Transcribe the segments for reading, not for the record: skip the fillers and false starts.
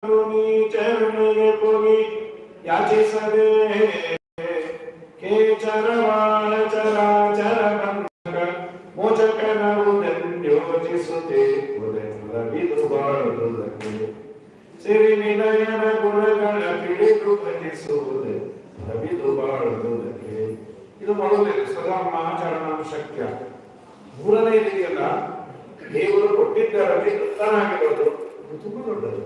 ಚರಣೆಗೆ ಪುರಿ ಯಾಚಿಸದೆ ಕೇಚರವಾಳ ಚರಾಚರ ಬಂಧಕ ಮೋಚಕನವುದೆಂದೋಚಿಸುತ್ತೆ ಉದೆಲ್ಲವಿದು ಬಾಳುವುದಕ್ಕೆ ಸಿರಿ ವಿನಯನ ಗುಣಗಳ ತಿಳಿದು ಭಜಿಸುವುದೇ ಲವಿದು ಬಾಳುವುದಕ್ಕೆ. ಇದು ಮೊದಲನೇ ಸದಾಮಾಚರಣ ಶಕ್ಯ. ಮೂರನೇ ಇದೆಯಲ್ಲ, ದೇವರು ಕೊಟ್ಟಿದ್ದರಲ್ಲಿ ತೃಪ್ತನಾಗಿರೋದು ತುಂಬಾ ದೊಡ್ಡದು.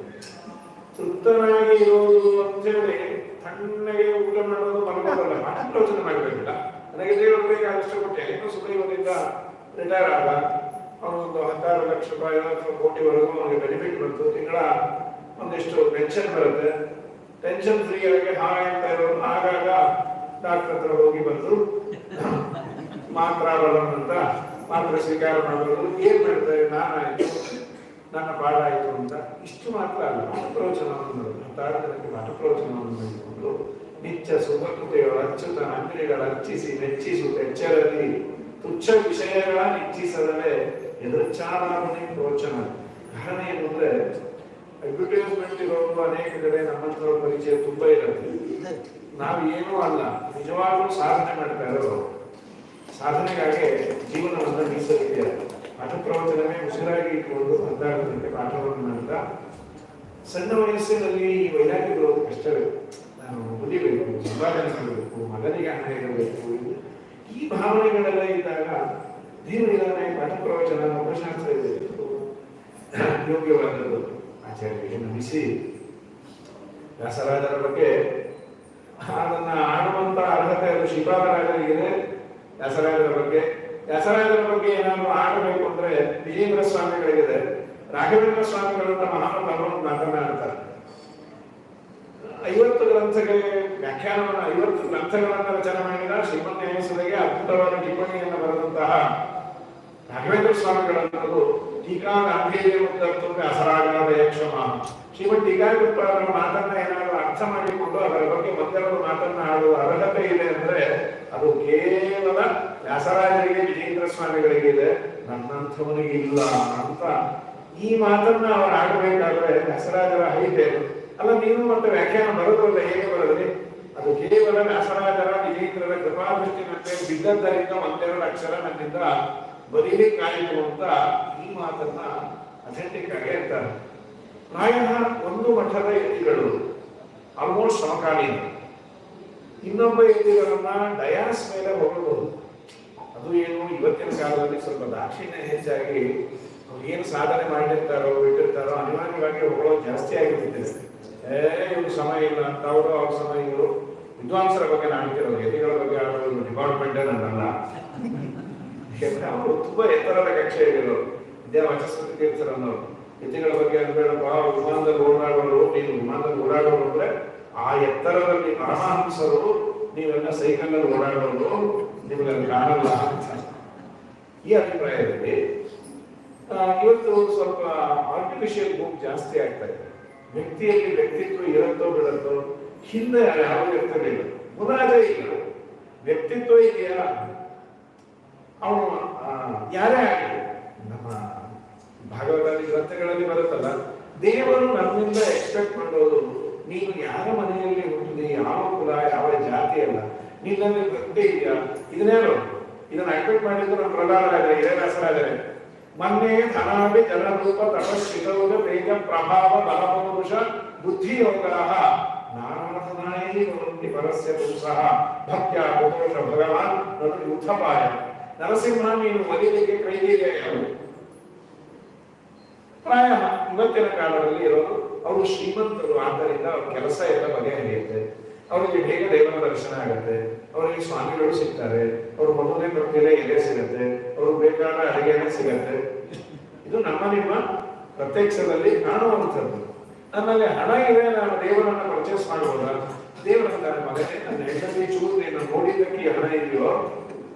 ತೃಪ್ತನಾಗಿ ಇರೋದು ಅಂತೇಳಿ ತಣ್ಣಗೆ ಊಟ ಮಾಡೋದು ಮನಗೋದಲ್ಲ, ಆಲೋಚನೆ ಮಾಡಬೇಕಿಲ್ಲ. ನನಗೆ ದೇವರು ಬೇಕಾದಷ್ಟು ಕೊಟ್ಟೆ, ಇನ್ನೂ ಸುದೈವದಿಂದ ರಿಟೈರ್ ಆದ ಅವನೊಂದು 16 ಲಕ್ಷ ರೂಪಾಯಿ ಅಥವಾ ಕೋಟಿವರೆಗೂ ಅವನಿಗೆ ಬೆನಿಫಿಟ್ ಬಂತು. ತಿಂಗಳ ಒಂದಿಷ್ಟು ಪೆನ್ಷನ್ ಬರುತ್ತೆ. ಟೆನ್ಷನ್ ಫ್ರೀ ಆಗಿ ಹಾಗೆ ಅಂತ ಇರೋದು. ಆಗಾಗ ಡಾಕ್ಟರ್ ಹತ್ರ ಹೋಗಿ ಬಂದು ಮಾತ್ರ ಅಂತ ಮಾತ್ರ ಸ್ವೀಕಾರ ಮಾಡೋದು. ಏನ್ ಮಾಡ್ತಾರೆ, ನಾನಾಯ್ತು, ನನ್ನ ಪಾಠ ಆಯಿತು ಅಂತ. ಇಷ್ಟು ಮಾತ್ರ ಅಲ್ಲ, ಪಾಠ ಪ್ರವಚನವನ್ನು ಮಾತಾಡೋದಕ್ಕೆ ಪಾಠ ಪ್ರವಚನವನ್ನು ಮಾಡಿಕೊಂಡು ನಿತ್ಯ ಸುಭಕೃತೆಗಳು ಅಚ್ಚುತ ಅಂಗಡಿಗಳ ಅರ್ಚಿಸಿ ಮೆಚ್ಚಿಸು ಎಚ್ಚರಲ್ಲಿ ತುಚ್ಛ ವಿಷಯಗಳ ನಿಚ್ಚಿಸದಲೇ ಎದುರ್ಚಾರಾಧನೆ ಪ್ರವಚನ. ಕಾರಣ ಏನು ಅಂದ್ರೆ, ಅಡ್ವರ್ಟೈಸ್ಮೆಂಟ್ ಇರೋದು ಅನೇಕ ಕಡೆ ನಮ್ಮಂತರ ಪರಿಚಯ ತುಂಬಾ ಇರುತ್ತೆ. ನಾವು ಏನೂ ಅಲ್ಲ, ನಿಜವಾಗ್ಲೂ ಸಾಧನೆ ಮಾಡ್ತಾ ಇರೋರು. ಸಾಧನೆಗಾಗಿ ಜೀವನವನ್ನು ಮೀಸಲಿಟ್ಟಿದ್ದಾರೆ. ಪಾಠ ಪ್ರವಚನವೇ ಉಸಿರಾಗಿ ಇಟ್ಕೊಂಡು 16 ಗಂಟೆ ಪಾಠವನ್ನು ಮಾಡ್ತಾ ಸಣ್ಣ ವಯಸ್ಸಿನಲ್ಲಿ ಈ ವೈರಾಗ್ಯ ಬರೋದು ಕಷ್ಟವೇ. ನಾನು ಬುದ್ಧಿಬೇಕು, ಸಂಪಾದನೆ ಮಾಡಬೇಕು, ಮಗನಿಗೆ ಹಣ ಇರಬೇಕು, ಈ ಭಾವನೆಗಳೆಲ್ಲ ಇದ್ದಾಗ ದೇವರಿಗಾನೆ ಪಾಠ ಪ್ರವಚನ ಒಬ್ಬಶಾಸ್ತ್ರ ಇದೆ ಯೋಗ್ಯವಾದದ್ದು. ಆಚಾರ್ಯರಿಗೆ ನಮಿಸಿ ವ್ಯಾಸರಾಜರ ಬಗ್ಗೆ ಅದನ್ನ ಆಡುವಂತ ಅರ್ಹತೆ ಅದು ಶ್ರೀಪಾದರಾಜರಿಗಿದೆ. ವ್ಯಾಸರಾಜರ ಬಗ್ಗೆ ಏನಾದ್ರು ಆಡಬೇಕು ಅಂದ್ರೆ ವಿಜೇಂದ್ರ ಸ್ವಾಮಿಗಳಿಗಿದೆ. ರಾಘವೇಂದ್ರ ಸ್ವಾಮಿಗಳನ್ನ ಮಹಾನುಭಾವರು ಮಾತನಾಡ್ತಾರೆ. 50 ಗ್ರಂಥಗಳಿಗೆ ವ್ಯಾಖ್ಯಾನವನ್ನು 50 ಗ್ರಂಥಗಳನ್ನ ರಚನೆ ಮಾಡಿದ ಶ್ರೀಮದ್ ನ್ಯಾಯಸುಧೆಗೆ ಅದ್ಭುತವಾದ ಟಿಪ್ಪಣಿಯನ್ನು ಬರೆದಂತಹ ರಾಘವೇಂದ್ರ ಸ್ವಾಮಿಗಳನ್ನದು ಟೀಕಾ ಗಾಂಭೀರ್ಯ ಮುಕ್ತತ್ವ ವ್ಯಾಸರಾಜರ ಕ್ಷಮ. ಶ್ರೀಮದ್ ಟೀಕಾಕೃತ್ಪಾದರ ಮಾತನ್ನ ಏನಾದರೂ ಅರ್ಥ ಮಾಡಿಕೊಂಡು ಅದರ ಬಗ್ಗೆ ಒಂದೆರಡು ಮಾತನ್ನ ಆಡುವ ಅರ್ಹತೆ ಇದೆ ಅಂದ್ರೆ ಅದು ಕೇವಲ ವ್ಯಾಸರಾಜರಿಗೆ ವಿಜೇಂದ್ರ ಸ್ವಾಮಿಗಳಿಗೆ ಇದೆ, ನನ್ನಂಥವನಿಗೆ ಇಲ್ಲ ಅಂತ. ಈ ಮಾತನ್ನ ಅವರು ಆಡಬೇಕಾದ್ರೆ ವ್ಯಾಸರಾಜರ ಹೈತೆ ಅಲ್ಲ. ನೀವು ಮತ್ತೆ ವ್ಯಾಖ್ಯಾನ ಬರೋದ್ರಲ್ಲ, ಹೇಗೆ ಬರೋದ್ರಿ? ಅದು ಕೇವಲ ವ್ಯಾಸರಾಜರ ವಿಜೇಂದ್ರರ ಕೃಪಾದೃಷ್ಟಿನಂತೆ ಬಿದ್ದದ್ದರಿಂದ ಒಂದೆರಡು ಅಕ್ಷರ ನನ್ನಿಂದ ಬರೀಲಿಕ್ಕಾಯಿತು ಅಂತ ಈ ಮಾತನ್ನ ಅಥೆಂಟಿಕ್ ಆಗಿ ಅಂತಾರೆ. ಪ್ರಾಯ ಒಂದು ಮಠದ ಯತಿಗಳು ಆಲ್ಮೋಸ್ಟ್ ಸಮಕಾಲೀನ. ಇನ್ನೊಬ್ಬ ಯತಿಗಳನ್ನ ಡಯಾಸ್ ಮೇಲೆ ಹೊಗಳಬಹುದು. ಅದು ಏನು, ಇವತ್ತಿನ ಕಾಲದಲ್ಲಿ ಸ್ವಲ್ಪ ದಾಕ್ಷಿಣ್ಯ ಹೆಚ್ಚಾಗಿ ಅವ್ರು ಏನು ಸಾಧನೆ ಮಾಡಿರ್ತಾರೋ ಬಿಟ್ಟಿರ್ತಾರೋ ಅನಿವಾರ್ಯವಾಗಿ ಹೊಗಳೋದು ಜಾಸ್ತಿ ಆಗಿಬಿಟ್ಟಿದೆ. ಇವ್ರಿಗೆ ಸಮಯ ಇಲ್ಲ ಅಂತ ಅವರು, ಅವ್ರ ಸಮಯ ಇವರು. ವಿದ್ವಾಂಸರ ಬಗ್ಗೆ ಆಡ್ತಿರೋದು, ಯತಿಗಳ ಬಗ್ಗೆ ಆಡೋದು ಡಿಪಾರ್ಟ್ಮೆಂಟೇ ನನ್ನಲ್ಲ. ಅವರು ತುಂಬಾ ಎತ್ತರದ ಕಕ್ಷೆಯಲ್ಲಿರೋರು. ವಿದ್ಯಾವಚಸ್ಪತಿ ತೀರ್ಥರನ್ನವರು ಯತಿಗಳ ಬಗ್ಗೆ ಅನ್ಬೇಡಪ್ಪ, ವಿಮಾನದಲ್ಲಿ ಓಡಾಡೋರು, ನೀನು ವಿಮಾನದಲ್ಲಿ ಓಡಾಡೋರು ಅಂದ್ರೆ ಆ ಎತ್ತರದಲ್ಲಿ ಪರಮಹಂಸರು, ನೀವೆಲ್ಲ ಸೈಕಲ್ನಲ್ಲಿ ಓಡಾಡೋರು, ನಿಮಗಲ್ಲಿ ಕಾಣಲ್ಲ ಅಂತ ಈ ಅಭಿಪ್ರಾಯದಲ್ಲಿ ಇವತ್ತು ಸ್ವಲ್ಪ ಆರ್ಟಿಫಿಷಿಯಲ್ ಬುಕ್ ಜಾಸ್ತಿ ಆಗ್ತಾ ಇದೆ. ವ್ಯಕ್ತಿಯಲ್ಲಿ ವ್ಯಕ್ತಿತ್ವ ಇರುತ್ತೋ ಬಿಡುತ್ತೋ, ಹಿಂದೆ ಯಾರು ಇರ್ತಿರ್ಲಿಲ್ಲ, ಮುದಾಜೆ ಇಲ್ಲ, ವ್ಯಕ್ತಿತ್ವ ಇದೆಯಾ ಅವನು ಯಾರೇ ಆಗಲಿ. ನಮ್ಮ ಭಾಗವತಾದಿ ಗ್ರಂಥಗಳಲ್ಲಿ ಬರುತ್ತಲ್ಲ, ದೇವರು ನಮ್ಮಿಂದ ಎಕ್ಸ್ಪೆಕ್ಟ್ ಮಾಡೋದು ನೀನು ಯಾರ ಮನೆಯಲ್ಲಿ ಹುಟ್ಟಿದೆ, ಯಾವ ಕುಲ, ಯಾವ ಜಾತಿ ಅಲ್ಲ, ನಿನ್ನಲ್ಲಿ ಭಕ್ತಿ ಇದೆಯಾ, ಇದನ್ನೇನು ಇದನ್ನ ಎಕ್ಸ್ಪೆಕ್ಟ್ ಮಾಡಿದ್ದು ನಮ್ಮ ಪ್ರಧಾನರಾದರೆ ಹಿರೇದಾಸರಾದರೆ. ಮೊನ್ನೆ ಧನಾಭಿ ಜನರೂಪ ತಪಶ್ಚಿತೌಗ ತೇಜ ಪ್ರಭಾವ ಬಲಪುರುಷ ಬುದ್ಧಿಯೋಗಾಹ ನಾನಾಥನಾಯಿ ಭವಂತಿ ಪರಸ್ಯ ಪುರುಷಃ ಭಕ್ತ್ಯ ಪುರುಷ ಭಗವಾನ್ ನಡು ಯುದ್ಧಪಾಯ. ನರಸಿಂಹ ನೀನು ಒಲಿಲಿಕ್ಕೆ ಕೈಲಿಗೆ ಯಾವುದು? ಪ್ರಾಯ ಇವತ್ತಿನ ಕಾಲದಲ್ಲಿ ಇರೋದು ಅವರು ಶ್ರೀಮಂತರು, ಆದ್ದರಿಂದ ಅವ್ರ ಕೆಲಸ ಎಲ್ಲ ಬಗೆಹರಿಯುತ್ತೆ, ಅವರಿಗೆ ಬೇಗ ದೇವರ ದರ್ಶನ ಆಗುತ್ತೆ, ಅವರಿಗೆ ಸ್ವಾಮಿಗಳು ಸಿಗ್ತಾರೆ, ಅವರು ಮೊದಲನೇ ಪ್ರತಿಯಲ್ಲೇ ಎಲೆ ಸಿಗತ್ತೆ, ಅವ್ರಿಗೆ ಬೇಕಾದ ಅಡಿಗೆನೇ ಸಿಗತ್ತೆ. ಇದು ನಮ್ಮ ನಿಮ್ಮ ಪ್ರತ್ಯಕ್ಷದಲ್ಲಿ ಕಾಣುವಂಥದ್ದು. ನನ್ನಲ್ಲಿ ಹಣ ಇದೆ, ನಾನು ದೇವರನ್ನ ಪರ್ಚೇಸ್ ಮಾಡಬಹುದಾ? ದೇವರಂತಾರೆ, ಮಗನೇ ನನ್ನ ಹೆಂಡತಿ ಚೂರು ನೀನು ನೋಡಿದ್ದಕ್ಕೆ ಹಣ ಇದೆಯೋ,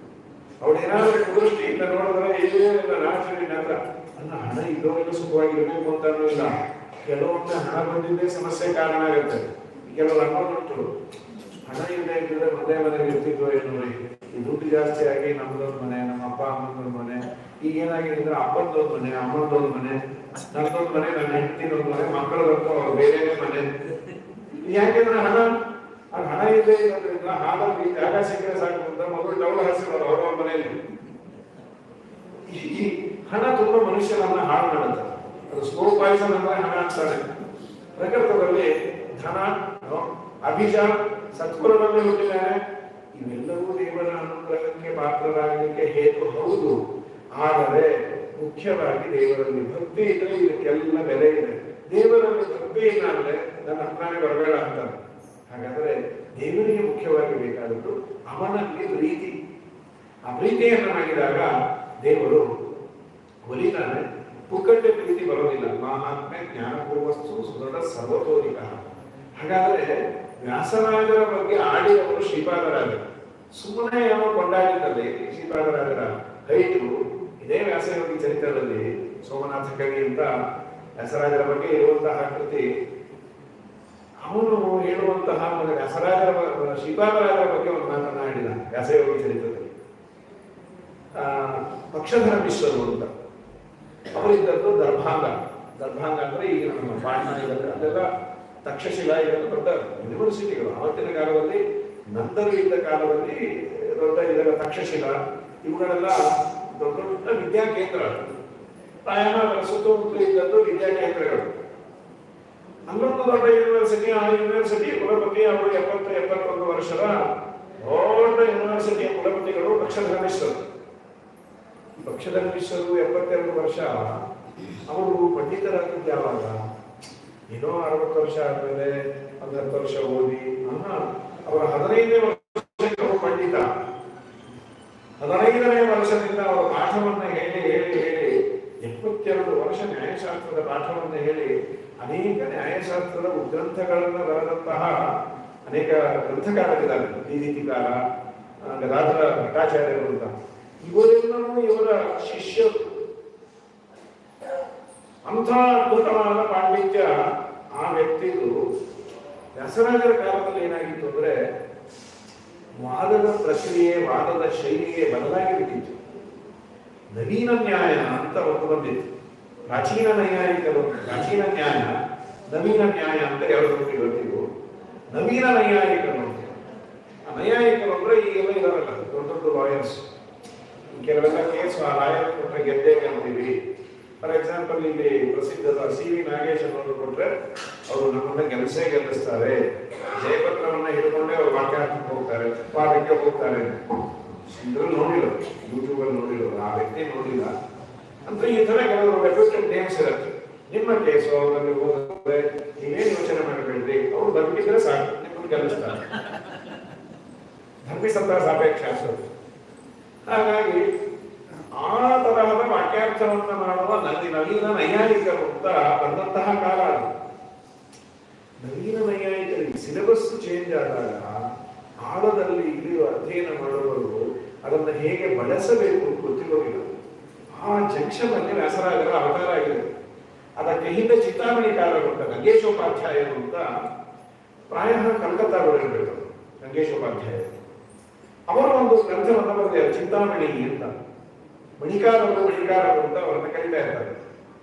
ಅವಳೇನಾದ್ರೂ ದೃಷ್ಟಿಯಿಂದ ನೋಡಿದ್ರೆ ಏನಿಲ್ಲ ರಾಜನಿನ ಹತ್ರ ನನ್ನ ಹಣ ಇದ್ದೋವೆಲ್ಲ ಸುಖವಾಗಿರ್ಬೇಕು ಅಂತ ಇಲ್ಲ. ಕೆಲವೊಮ್ಮೆ ಹಣ ಬಂದಿದ್ದೇ ಸಮಸ್ಯೆ ಕಾರಣ ಆಗುತ್ತೆ. ಕೆಲವರು ಅನ್ನೋದುಂಟು, ಹಣ ಇಲ್ಲದೆ ಇದ್ದರೆ ಒಂದೇ ಮನೆಗೆ ಇರ್ತಿದ್ವೋ ಏನೋ, ಈ ದುಡ್ಡು ಜಾಸ್ತಿ ಆಗಿ ನಮ್ದೊಂದು ಮನೆ, ನಮ್ಮ ಅಪ್ಪ ಅಮ್ಮನೊಂದು ಮನೆ, ಈಗ ಏನಾಗಿದೆ ಅಂದ್ರೆ ಅಪ್ಪಂದೊಂದು ಮನೆ, ಅಮ್ಮಂದೊಂದು ಮನೆ, ನನ್ನದೊಂದು ಮನೆ, ನನ್ನ ಹೆಂಡತಿನೊಂದು ಮನೆ, ಮಕ್ಕಳದಂತೂ ಅವ್ರು ಬೇರೆ ಮನೆ. ಯಾಕೆಂದ್ರೆ ಹಣ ಇದೆ ಇರೋದ್ರಿಂದ ಹಾಗಾಗಿ ಜಾಗ ಸಿಕ್ಕರೆ ಸಾಕು ಅಂತ ಮೊದಲು ಡೌಲ್ ಹಾಸಿರೋರು ಅವ್ರವ್ರ ಮನೆಯಲ್ಲಿ. ಈ ಹಣ ತುಂಬಾ ಮನುಷ್ಯನನ್ನ ಹಾಳು ಮಾಡುತ್ತೆ. ಅದು ಸ್ಲೋ ಪಾಯ್ಸನ್ ಅಂದ್ರೆ ಹಣ ಅಂತಾನೆ. ಪ್ರಕೃತದಲ್ಲಿ ಧನ, ಅಭಿಜ, ಸತ್ಪುರದಲ್ಲಿ ಹುಟ್ಟಿದ್ದಾರೆ. ಇವೆಲ್ಲವೂ ದೇವರ ಅನುಗ್ರಹಕ್ಕೆ ಪಾತ್ರರಾಗಲಿಕ್ಕೆ ಹೇತು ಹೌದು. ಆದರೆ ಮುಖ್ಯವಾಗಿ ದೇವರಲ್ಲಿ ಭಕ್ತಿ ಇದ್ರೆ ಇದಕ್ಕೆಲ್ಲ ಬೆಲೆ ಇದೆ. ದೇವರಲ್ಲಿ ಭಕ್ತಿ ಇಲ್ಲ ಅಂದ್ರೆ ನನ್ನ ಹತ್ರನೇ ಬರಬೇಡ ಅಂತಾರೆ. ಹಾಗಾದ್ರೆ ದೇವರಿಗೆ ಮುಖ್ಯವಾಗಿ ಬೇಕಾದದ್ದು ಅವನಲ್ಲಿ ಪ್ರೀತಿ. ಆ ಪ್ರೀತಿಯನ್ನು ಮಾಡಿದಾಗ ದೇವರು ಒಲಿತಾನೆ. ಪುಕ್ಕಟ್ಟೆ ಪ್ರೀತಿ ಬರೋದಿಲ್ಲ. ಮಹಾತ್ಮೆ ಜ್ಞಾನಪೂರ್ವಸ್ತು ಸುದೃಢ ಸರ್ವತೋರಿಕ. ಹಾಗಾದ್ರೆ ವ್ಯಾಸರಾಜರ ಬಗ್ಗೆ ಆಡಿದವರು ಶ್ರೀಪಾದರಾಜರು. ಸುಮ್ಮನೆ ಯಾವ ಕೊಂಡಾಡಿದ್ದಲ್ಲಿ ಶ್ರೀಪಾದರಾಜರ ಹೈಟು ಇದೇ ವ್ಯಾಸಯೋಗಿ ಚರಿತ್ರದಲ್ಲಿ ಸೋಮನಾಥ ಕವಿ ಅಂತ ವ್ಯಾಸರಾಜರ ಬಗ್ಗೆ ಇರುವಂತಹ ಕೃತಿ. ಅವನು ಹೇಳುವಂತಹ ವ್ಯಾಸರಾಜರ ಶ್ರೀಪಾದರಾಜರ ಬಗ್ಗೆ ಒಂದು ಮಾತನ್ನ ಹೇಳಿದ ವ್ಯಾಸಯೋಗಿ ಚರಿತ್ರದಲ್ಲಿ. ಪಕ್ಷಧರ ಮಿಶ್ರರು ಅಂತ ಅವರಿದ್ದದ್ದು ದರ್ಭಾಂಗ. ದರ್ಭಾಂಗ ಅಂದ್ರೆ ಈಗ ನಮ್ಮ ಪಾಟ್ನಾ ಇದ್ದಾರೆ, ಅದೆಲ್ಲ ತಕ್ಷಶಿಲಾ ಇದೆಲ್ಲ ದೊಡ್ಡ ಯೂನಿವರ್ಸಿಟಿಗಳು. ಆವತ್ತಿನ ಕಾಲದಲ್ಲಿ ನಂದರು ಇದ್ದ ಕಾಲದಲ್ಲಿ ದೊಡ್ಡ ಇದೆಲ್ಲ ತಕ್ಷಶಿಲಾ ಇವುಗಳೆಲ್ಲ ದೊಡ್ಡ ದೊಡ್ಡ ವಿದ್ಯಾಕೇಂದ್ರ. ಪ್ರಾಯಃ ಸುತ್ತಮುತ್ತ ಇದ್ದದ್ದು ವಿದ್ಯಾಕೇಂದ್ರಗಳು. ಅಲ್ಲೊಂದು ದೊಡ್ಡ ಯೂನಿವರ್ಸಿಟಿ. ಆ ಯೂನಿವರ್ಸಿಟಿ ಕುಲಪತಿ ಅವರು 70-71 ವರ್ಷದ ದೊಡ್ಡ ಯೂನಿವರ್ಸಿಟಿಯ ಕುಲಪತಿಗಳು ಪಕ್ಷಧರ ಮಿಶ್ರರು. ಪಕ್ಷಧರ ಮಿಶ್ರರು 72 ವರ್ಷ. ಅವರು ಪಂಡಿತರಾಗಿದ್ದು ಯಾವಾಗ? ಏನೋ 60 ವರ್ಷ ಆದ್ಮೇಲೆ 10 ವರ್ಷ ಓದಿ. ಅವರ 15ನೇ ವರ್ಷ ಪಂಡಿತ. 15ನೇ ವರ್ಷದಿಂದ ಅವರ ಪಾಠವನ್ನ ಹೇಳಿ ಹೇಳಿ ಹೇಳಿ 72 ವರ್ಷ ನ್ಯಾಯಶಾಸ್ತ್ರದ ಪಾಠವನ್ನ ಹೇಳಿ ಅನೇಕ ನ್ಯಾಯಶಾಸ್ತ್ರದ ಉದ್ಗ್ರಂಥಗಳನ್ನು ಬರೆದಂತಹ ಅನೇಕ ಗ್ರಂಥಕಾರರಿದ್ದಾರೆ. ನೀತಿಕಾರ, ಗದಾಧರ ಭಟ್ಟಾಚಾರ್ಯರು ಅಂತ. ಇವರೆಲ್ಲರೂ ಇವರ ಶಿಷ್ಯರು. ಅಂಥ ಅದ್ಭುತವಾದ ಪಾಂಡಿತ್ಯ ಆ ವ್ಯಕ್ತಿದು. ವ್ಯಾಸರಾಜರ ಕಾಲದಲ್ಲಿ ಏನಾಗಿತ್ತು ಅಂದ್ರೆ ವಾದದ ಪ್ರಕ್ರಿಯೆ, ವಾದದ ಶೈಲಿಗೆ ಬದಲಾಗಿ ಬಿಟ್ಟಿತ್ತು. ನವೀನ ನ್ಯಾಯ ಅಂತ ಒಂದು ಬಂದಿತ್ತು. ಪ್ರಾಚೀನ ನೈಯಾಯಿಕರು, ಪ್ರಾಚೀನ ನ್ಯಾಯ, ನವೀನ ನ್ಯಾಯ ಅಂತ ಎರಡು ಗೊತ್ತಿದ್ವು. ನವೀನ ನೈಯಾಯಿಕರು ಅಂತ. ಆ ನೈಯಾಯಿಕರು ಅಂದ್ರೆ ಈಗೆಲ್ಲ ಇದಾರಲ್ಲ ದೊಡ್ಡ ದೊಡ್ಡ ಲಾಯರ್ಸ್. ಕೆಲವೆಲ್ಲ ಕೇಸ್ ಆ ಲಾಯರ್ ಕೊಟ್ಟರೆ ಗೆದ್ದೇವೆ ಅಂತೀವಿ. ಫಾರ್ ಎಕ್ಸಾಂಪಲ್ ಇಲ್ಲಿ ಪ್ರಸಿದ್ಧದ CV ನಾಗೇಶ್ ಅನ್ನೋರು ಕೊಟ್ರೆ ಅವರು ನಮ್ಮನ್ನ ಗೆಲ್ಲಿಸ್ತಾರೆ. ಜಯಪತ್ರವನ್ನ ಹಿಡ್ಕೊಂಡೇ ಅವ್ರು ವಾಕ್ಯಾರ್ಥಕ್ಕೆ ಹೋಗ್ತಾರೆ, ಪಾಠಕ್ಕೆ ಹೋಗ್ತಾರೆ. ಇದ್ರಲ್ಲಿ ನೋಡಿಲ್ಲ, ಯೂಟ್ಯೂಬ್ ಅಲ್ಲಿ ನೋಡಿಲ್ಲ, ಆ ವ್ಯಕ್ತಿ ನೋಡಿಲ್ಲ ಅಂತ. ಈ ತರ ಕೆಲವರು ರೆಪ್ಯೂಟೆಡ್ ನೇಮ್ಸ್ ಇರುತ್ತೆ. ನಿಮ್ಮ ಕೇಸು ಅವರಲ್ಲಿ ಹೋದ್ರೆ ನೀವೇನು ಯೋಚನೆ ಮಾಡಬೇಡ್ರಿ, ಅವ್ರು ಬರ್ಬಿಟ್ಟಿದ್ರೆ ಸಾಕು, ನಿಮ್ಮನ್ನು ಗೆಲ್ಲಿಸ್ತಾರೆ. ಧರ್ಮಿಸಂತ ಸಾಪೇಕ್ಷ ಶಾಸ್ತ್ರ. ಹಾಗಾಗಿ ಆ ತರಹದ ವಾಕ್ಯಾರ್ಥವನ್ನ ಮಾಡುವ ನವೀನ ನೈಯಾಯಿಕರು ಅಂತ ಬಂದಂತಹ ಕಾಲ ಅದು. ನವೀನ ನೈಯಾಯಿಕರಿಗೆ ಸಿಲೆಬಸ್ ಚೇಂಜ್ ಆದಾಗ ಆಳದಲ್ಲಿ ಇಳಿಯುವ ಅಧ್ಯಯನ ಮಾಡುವವರು ಅದನ್ನು ಹೇಗೆ ಬಳಸಬೇಕು ಗೊತ್ತಿರೋದಿಲ್ಲ. ಆ ಜಂಕ್ಷನ್ ಅಲ್ಲಿ ವ್ಯಾಸರಾಜರ ಅವತಾರ ಆಗಿದೆ. ಅದಕ್ಕೆ ಹಿಂದೆ ಚಿಂತಾಮಣಿಕಾರರು ಅಂತ ಗಂಗೇಶೋಪಾಧ್ಯಾಯರು ಅಂತ ಪ್ರಾಯಃ ಕಲ್ಕತ್ತಾದವರಿರಬೇಕು. ಗಂಗೇಶೋಪಾಧ್ಯಾಯರು ಅವರು ಒಂದು ಗ್ರಂಥವನ್ನು ಬರೆದಿದ್ದಾರೆ, ಚಿಂತಾಮಣಿ ಅಂತ. ಮಣಿಕಾರರು ಅಂತ ಅವರನ್ನು ಕರೀತಾ ಇರ್ತಾರೆ.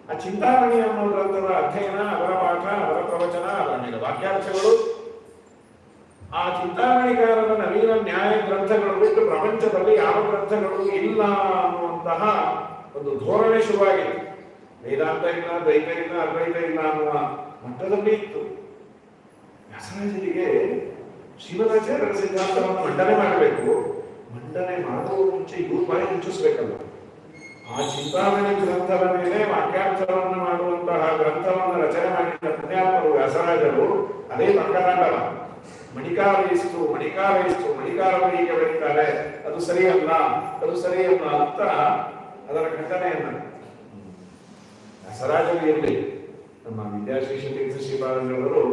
ಆ ಚಿಂತಾಮಣಿ ಅನ್ನೋ ಗ್ರಂಥದ ಅಧ್ಯಯನ, ಅದರ ಪಾಠ, ಅದರ ಪ್ರವಚನ, ಅದರ ಮೇಲೆ ವಾಕ್ಯಾರ್ಥಗಳು. ಆ ಚಿಂತಾಮಣಿಕಾರರ ನವೀನ ನ್ಯಾಯ ಗ್ರಂಥಗಳು ಬಿಟ್ಟು ಪ್ರಪಂಚದಲ್ಲಿ ಯಾವ ಗ್ರಂಥಗಳು ಇಲ್ಲ ಅನ್ನುವಂತಹ ಒಂದು ಧೋರಣೆ ಶುರುವಾಗಿತ್ತು. ವೇದಾಂತ ಇಲ್ಲ, ದ್ವೈತ ಇಲ್ಲ, ಅದ್ವೈತ ಇಲ್ಲ ಅನ್ನುವ ಮಟ್ಟದಲ್ಲಿ ಇತ್ತು. ವ್ಯಾಸರಾಜರಿಗೆ ಶ್ರೀಮದಾಚಾರ್ಯರ ಸಿದ್ಧಾಂತವನ್ನು ಮಂಡನೆ ಮಾಡಬೇಕು. ಮಂಡನೆ ಮಾಡುವ ಮುಂಚೆ ಇವ್ರ ಬಾಯಿ ಮುಚ್ಚಿಸ್ಬೇಕಲ್ಲ. ಆ ಚಿಂತಾಮಣಿ ಗ್ರಂಥದ ಮೇಲೆ ವಾಕ್ಯಾರ್ಥವನ್ನು ಮಾಡುವಂತಹ ಗ್ರಂಥವನ್ನು ರಚನೆ ಮಾಡಿದ ಪುಣ್ಯಾತ್ಮರು ವ್ಯಾಸರಾಜರು. ಅದೇ ತರ್ಕತಾಂಡವ. ಮಣಿಕಾರರು ಹೀಗೆ ಬರೀತಾರೆ, ಅದು ಸರಿಯಲ್ಲ ಅಂತ ಅದರ ಖಂಡನೆಯನ್ನ ವ್ಯಾಸರಾಜರು ಇರಲಿ. ನಮ್ಮ ವಿದ್ಯಾಶ್ರೀ ತೀರ್ಥ ಶ್ರೀಪಾದಂಗಳವರು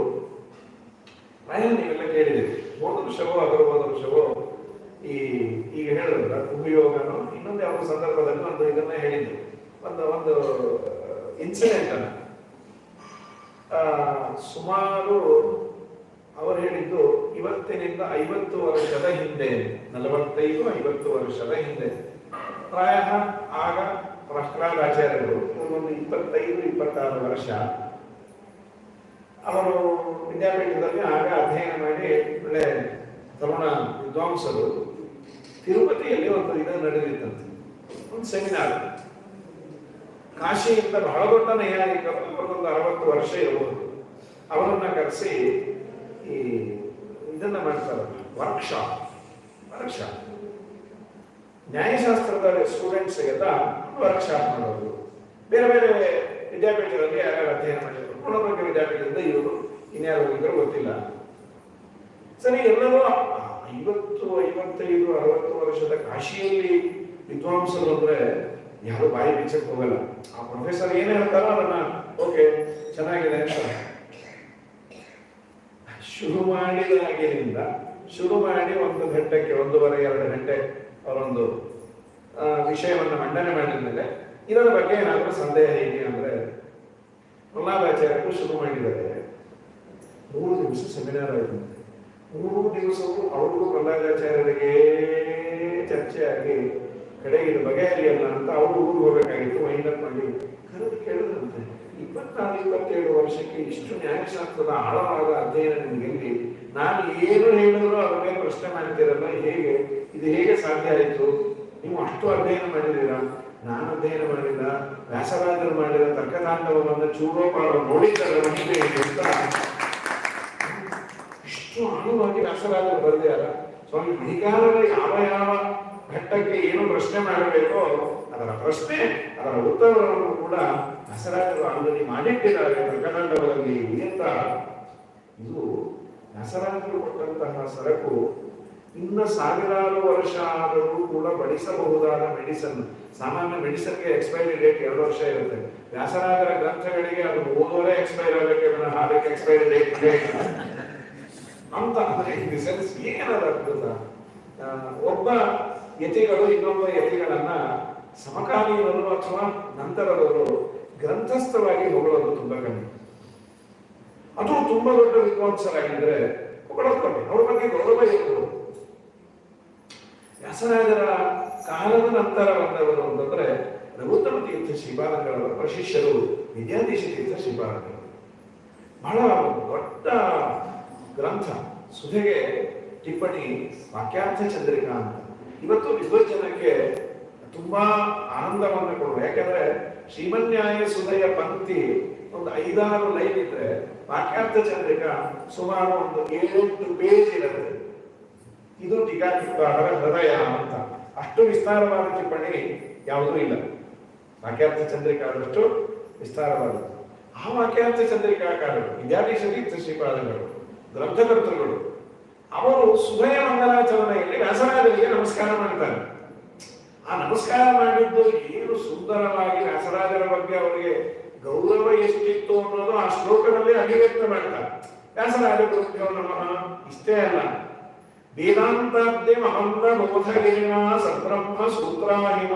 ಪ್ರಾಯ ನೀವೆಲ್ಲ ಕೇಳಿದ್ದೀರಿ. ಹೋದ ವರ್ಷವೋ ಈಗ ಹೇಳಿದ್ರಲ್ಲ ಕುಂಭಯೋಗನೋ ಇನ್ನೊಂದು ಯಾವ ಸಂದರ್ಭದಲ್ಲಿ ಒಂದು ಇದನ್ನ ಹೇಳಿದ್ರು. ಒಂದು ಇನ್ಸಿಡೆಂಟ್ ಅನ್ನ ಸುಮಾರು ಅವರು ಹೇಳಿದ್ದು ಇವತ್ತಿನಿಂದ 50 ವರ್ಷದ ಹಿಂದೆ, 45-50 ವರ್ಷದ ಹಿಂದೆ. ಪ್ರಾಯ ಆಗ ಪ್ರಹ್ಲಾದಾಚಾರ್ಯರು ಒಂದು 25-26 ವರ್ಷ ಅವರು ವಿದ್ಯಾಪೀಠದಲ್ಲಿ ಆಗ ಅಧ್ಯಯನ ಮಾಡಿ ಒಳ್ಳೆ ತರುಣ ವಿದ್ವಾಂಸರು. ತಿರುಪತಿಯಲ್ಲಿ ಒಂದು ಇದು ನಡೆದಿತ್ತಂತೆ, ಒಂದು ಸೆಮಿನಾರ್. ಕಾಶಿಯಿಂದ ಬಹಳ ದೊಡ್ಡ ನೈಯಾಯಿಕರು, ಅವರೊಂದು 60 ವರ್ಷ ಇರಬಹುದು, ಅವರನ್ನ ಕರೆಸಿ ಈ ಇದನ್ನ ಮಾಡ್ತಾರೆ, ವರ್ಕ್ಶಾಪ್. ನ್ಯಾಯಶಾಸ್ತ್ರದ ಸ್ಟೂಡೆಂಟ್ಸ್ಗೆಲ್ಲ ವರ್ಕ್ಶಾಪ್ ಮಾಡೋದು. ಬೇರೆ ಬೇರೆ ವಿದ್ಯಾಪೀಠದಲ್ಲಿ ಯಾರ್ಯಾರು ಅಧ್ಯಯನ ಮಾಡಿದ್ರು, ಗುಣಮುಖ ವಿದ್ಯಾಪೀಠದಿಂದ ಇವರು ಇನ್ಯಾರು ಹೋಗಿದ್ರು ಗೊತ್ತಿಲ್ಲ. ಸರಿ, ಎಲ್ಲರೂ 50, 55, 60 ವರ್ಷದ ಕಾಶಿಯಲ್ಲಿ ವಿದ್ವಾಂಸರು ಅಂದ್ರೆ ಯಾರು ಬಾಯಿ ಬಿಚ್ಚಕ್ಕೆ ಹೋಗಲ್ಲ. ಆ ಪ್ರೊಫೆಸರ್ ಏನೇ ಹೇಳ್ತಾರೋ ಅದನ್ನ ಓಕೆ ಚೆನ್ನಾಗಿದೆ ಅಂತ ಶುರು ಮಾಡಿದಾಗಿನಿಂದ ಶುರು ಮಾಡಿ 1 ಗಂಟೆಗೆ 1.5-2 ಗಂಟೆ ಅವರೊಂದು ವಿಷಯವನ್ನು ಮಂಡನೆ ಮಾಡಿದ ಮೇಲೆ ಇದರ ಬಗ್ಗೆ ಏನಾದರೂ ಸಂದೇಹ ಇದೆಯಾ ಅಂದ್ರೆ, ಪ್ರಹ್ಲಾದಾಚಾರ್ಯರು ಶುರು ಮಾಡಿದರೆ 3 ದಿವಸ ಸೆಮಿನಾರ್ ಆಯಿತಂತೆ. 3 ದಿವಸವೂ ಅವ್ರಿಗೂ ಪ್ರಹ್ಲಾದಾಚಾರ್ಯರಿಗೆ ಚರ್ಚೆ ಆಗಿ ಕಡೆಗೆ ಇದು ಬಗೆಹರಿಯಲ್ಲ ಅಂತ ಅವರು ಊರಿಗೆ ಹೋಗಬೇಕಾಗಿತ್ತು. ವೈಂಡಪ್ ಮಾಡಿ ಕರೆದು ಕೇಳಿದ್ರಂತೆ, 24-27 ವರ್ಷಕ್ಕೆ ಇಷ್ಟು ನ್ಯಾಯಶಾಸ್ತ್ರದ ಆಳವಾದ ಅಧ್ಯಯನ ನಿಮಗೆಲ್ಲಿ? ನಾನು ಏನು ಹೇಳಿದ್ರು ಅವ್ರ ಮೇಲೆ ಪ್ರಶ್ನೆ ಮಾಡ್ತೀರಲ್ಲ, ಹೇಗೆ ಇದು ಹೇಗೆ ಸಾಧ್ಯ ಆಯಿತು? ನೀವು ಅಷ್ಟು ಅಧ್ಯಯನ ಮಾಡಿದ್ದೀರಾ? ನಾನು ಅಧ್ಯಯನ ಮಾಡಿಲ್ಲ, ವ್ಯಾಸರಾಜರು ಮಾಡಿದ ತರ್ಕತಾಂಡವವನ್ನು ಚೂರೋಪಾಡು ನೋಡಿದ್ದಾರೆ ಅಂತ ಇಷ್ಟು ಆಳವಾಗಿ ವ್ಯಾಸರಾಜರು ಬರೆದಿದ್ದಾರೆ. ಸ್ವಾಮಿ ಅಧಿಕಾರದ ಯಾವ ಘಟ್ಟಕ್ಕೆ ಏನು ಪ್ರಶ್ನೆ ಮಾಡಬೇಕೋ ಅದರ ಪ್ರಶ್ನೆ, ಅದರ ಉತ್ತರವನ್ನು ಕೂಡ ವ್ಯಾಸರಾಜರು ಆಲ್ರೆಡಿ ಮಾಡಿಟ್ಟಿದ್ದಾರೆ ತರ್ಕತಾಂಡವದಲ್ಲಿ ಅಂತ. ಇದು ವ್ಯಾಸರಾಜರು ಕೊಟ್ಟಂತಹ ಸರಕು ಇನ್ನು 1000 ವರ್ಷ ಆದರೂ ಕೂಡ ಬಳಸಬಹುದಾದ ಮೆಡಿಸನ್. ಸಾಮಾನ್ಯ ಮೆಡಿಸನ್ಗೆ ಎಕ್ಸ್ಪೈರಿ ಡೇಟ್ 2 ವರ್ಷ ಇರುತ್ತೆ. ವ್ಯಾಸರಾಜರ ಗ್ರಂಥಗಳಿಗೆ ಅದು ಓದೋರೇ ಎಕ್ಸ್ಪೈರ್ ಆಗಕ್ಕೆ ಅದಕ್ಕೆ ಎಕ್ಸ್ಪೈರಿ ಡೇಟ್ ಅಂತ. ಸೆನ್ಸ್ ಏನದ ಅದ್ಭುತ! ಒಬ್ಬ ಯತಿಗಳು ಇನ್ನೊಬ್ಬ ಯತಿಗಳನ್ನ ಸಮಕಾಲೀನರು ಅಥವಾ ನಂತರದವರು ಗ್ರಂಥಸ್ಥವಾಗಿ ಹೊಗಳೋದು ತುಂಬಾ ಕಮ್ಮಿ. ಅದು ತುಂಬಾ ದೊಡ್ಡ ವಿದ್ವಾಂಸರಾಗಿದ್ರೆ ಹೊಗಳೋದು ಕಮ್ಮಿ, ಅವ್ರ ಬಗ್ಗೆ ಗೌರವ ಇರಬಹುದು. ವ್ಯಾಸರಾಜರ ಕಾಲದ ನಂತರ ಬಂದವರು ಅಂತಂದ್ರೆ ರಘುತ್ತಮ ತೀರ್ಥ ಶ್ರೀಪಾದಂಗಳವರ ಶಿಷ್ಯರು ವಿದ್ಯಾಧೀಶ ತೀರ್ಥ ಶ್ರೀಪಾದಂಗಳು. ಬಹಳ ದೊಡ್ಡ ಗ್ರಂಥ ಸುಧೆಗೆ ಟಿಪ್ಪಣಿ ವಾಕ್ಯಾರ್ಥ ಚಂದ್ರಿಕಾ ಅಂತ. ಇವತ್ತು ವಿದ್ವಜ್ಜನಕ್ಕೆ ತುಂಬಾ ಆನಂದವನ್ನು ಕೊಡುವ, ಯಾಕಂದ್ರೆ ಶ್ರೀಮನ್ಯಾಯ ಸುಧೆಯ ಪಂಕ್ತಿ ಒಂದು 5-6 ಲೈನ್ ಇದ್ರೆ ವಾಕ್ಯಾರ್ಥ ಚಂದ್ರಿಕಾ ಸುಮಾರು ಒಂದು 7-8 ಪೇಜ್ ಇರುತ್ತೆ. ಇದು ಟೀಕಾಟಿಪ್ಪಣರ ಹೃದಯ ಅಂತ. ಅಷ್ಟು ವಿಸ್ತಾರವಾದ ಟಿಪ್ಪಣಿ ಯಾವುದೂ ಇಲ್ಲ. ವಾಕ್ಯಾರ್ಥ ಚಂದ್ರಿಕಾದಷ್ಟು ವಿಸ್ತಾರವಾದ ಆ ವಾಕ್ಯಾರ್ಥ ಚಂದ್ರಿಕಾಕಾರರು ವಿದ್ಯಾಧೀಶ ತೀರ್ಥ ಶ್ರೀಪಾದಂಗಳು ಗ್ರಂಥಕರ್ತೃಗಳು. ಅವರು ಸುಧಯ ಮಂಗಲಾಚರಣೆಯಲ್ಲಿ ವ್ಯಾಸರಾಜರಿಗೆ ನಮಸ್ಕಾರ ಮಾಡ್ತಾರೆ. ಆ ನಮಸ್ಕಾರ ಮಾಡಿದ್ದು ಏನು ಸುಂದರವಾಗಿ ವ್ಯಾಸರಾಜರ ಬಗ್ಗೆ ಅವರಿಗೆ ಗೌರವ ಎಷ್ಟಿತ್ತು ಅನ್ನೋದು ಆ ಶ್ಲೋಕದಲ್ಲಿ ಅಭಿವ್ಯಕ್ತ ಮಾಡ್ತಾರೆ. ವ್ಯಾಸರಾಜ ಗುರುಭ್ಯೋ ನಮಃ ಇಷ್ಟೇ ಅಲ್ಲ, ವೇದಾಂತಾದ್ಯ ಮಹಂತ ಬೋಧಗೇನ ಸಬ್ರಹ್ಮ ಸೂತ್ರಾಹಿಮ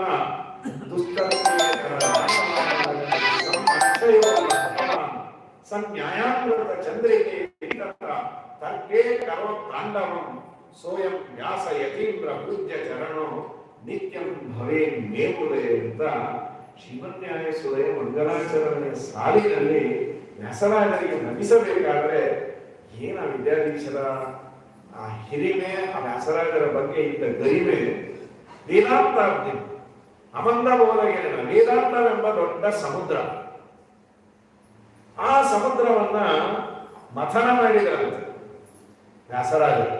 ಸಂನ್ಯಾಯಾಮೃತ ಚಂದ್ರಿಕೆ ತರ್ಕೇ ಕರೋ ತಾಂಡವಂ ಸೋಯಂ ವ್ಯಾಸ ಯತೀಂದ್ರ ಪೂಜ್ಯ ಚರಣೋ ನಿತ್ಯಂ ಭವೇ ಮೇಮುದೆ ಅಂತ ಶ್ರೀಮನ್ಯಾಯ ಸುಧೆಯ ಮಂಗಲಾಚರಣೆಯ ಸಾಲಿನಲ್ಲಿ ವ್ಯಾಸರಾಜರಿಗೆ ನಮಿಸಬೇಕಾದ್ರೆ ಏನ ವಿದ್ಯಾಧೀಶರ ಆ ಹಿರಿಮೆ, ಆ ವ್ಯಾಸರಾಜರ ಬಗ್ಗೆ ಇದ್ದ ಗರಿಮೆ. ವೇದಾಂತಾಬ್ದಿ ಅಮಂದ ಬೋಧಗೇನ, ವೇದಾಂತವೆಂಬ ದೊಡ್ಡ ಸಮುದ್ರ. ಆ ಸಮುದ್ರವನ್ನ ಮಥನ ಮಾಡಿದರಂತೆ ವ್ಯಾಸರಾಜರು.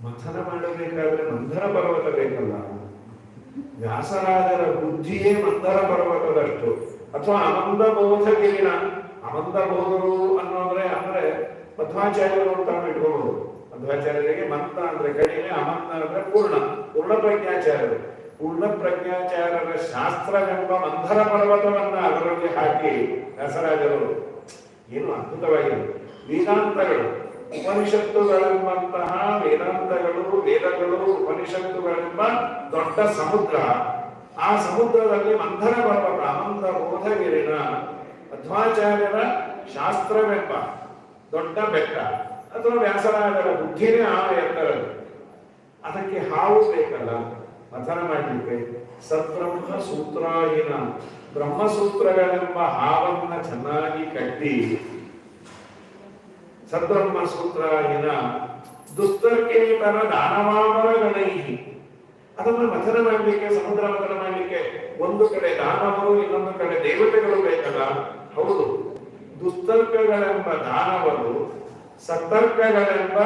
ಮಥನ ಮಾಡಬೇಕಾದ್ರೆ ಮಂದರ ಪರ್ವತ ಬೇಕಲ್ಲ. ವ್ಯಾಸರಾಜರ ಬುದ್ಧಿಯೇ ಮಂದರ ಪರ್ವತದಷ್ಟು. ಅಥವಾ ಅಮಂದ ಬೋಧಗಿರಿನ, ಅಮಂದ ಬೋಧರು ಅನ್ನೋದ್ರೆ ಅಂದ್ರೆ ಮಧ್ವಾಚಾರ್ಯರು ಅಂತ ಇಟ್ಕೋಬಹುದು. ಮಧ್ವಾಚಾರ್ಯರಿಗೆ ಮಂತ ಅಂದ್ರೆ ಕಡಿಮೆ, ಅಮಂತ ಅಂದ್ರೆ ಪೂರ್ಣ ಪ್ರಜ್ಞಾಚಾರ್ಯರು. ಪೂರ್ಣ ಪ್ರಜ್ಞಾಚಾರ್ಯರ ಶಾಸ್ತ್ರವೆಂಬ ಮಂದರ ಪರ್ವತವನ್ನ ಅದರಲ್ಲಿ ಹಾಕಿ ವ್ಯಾಸರಾಜರು ಏನು ಅದ್ಭುತವಾಗಿದೆ. ವೇದಾಂತಗಳು, ಉಪನಿಷತ್ತುಗಳೆಂಬಂತಹ ವೇದಾಂತಗಳು, ವೇದಗಳು, ಉಪನಿಷತ್ತುಗಳೆಂಬ ದೊಡ್ಡ ಸಮುದ್ರ. ಆ ಸಮುದ್ರದಲ್ಲಿ ಮಂಥರ ಪರ್ವತ, ಅನಂತ ಬೋಧಗಿರಿನ ಮಧ್ವಾಚಾರ್ಯರ ಶಾಸ್ತ್ರವೆಂಬ ದೊಡ್ಡ ಬೆಟ್ಟ ಅಥವಾ ವ್ಯಾಸರಾಜರ ಬುದ್ಧಿನೇ ಆ ಎತ್ತರದ್ದು. ಅದಕ್ಕೆ ಹಾವು ಬೇಕಲ್ಲ. ಮಥನ ಮಾಡಲಿಕ್ಕೆ ಸದ್ಬ್ರಹ್ಮ ಸೂತ್ರಾಯಿನ ಬ್ರಹ್ಮಸೂತ್ರಗಳೆಂಬ ಹಾವನ್ನ ಚೆನ್ನಾಗಿ ಕಟ್ಟಿ ಸದ್ಬ್ರಹ್ಮ ಸೂತ್ರಾಯಿನ ದುಸ್ತರ್ಕೇತರ ದಾನವಾಮರಗಣೈ ಅದನ್ನು ಮಥನ ಮಾಡಲಿಕ್ಕೆ ಸಮುದ್ರ ಮಥನ ಮಾಡಲಿಕ್ಕೆ ಒಂದು ಕಡೆ ದಾನವರು ಇನ್ನೊಂದು ಕಡೆ ದೇವತೆಗಳು ಬೇಕಲ್ಲ. ಹೌದು, ದುಸ್ತರ್ಕಗಳೆಂಬ ದಾನವರು, ಸತ್ತರ್ಕಗಳೆಂಬ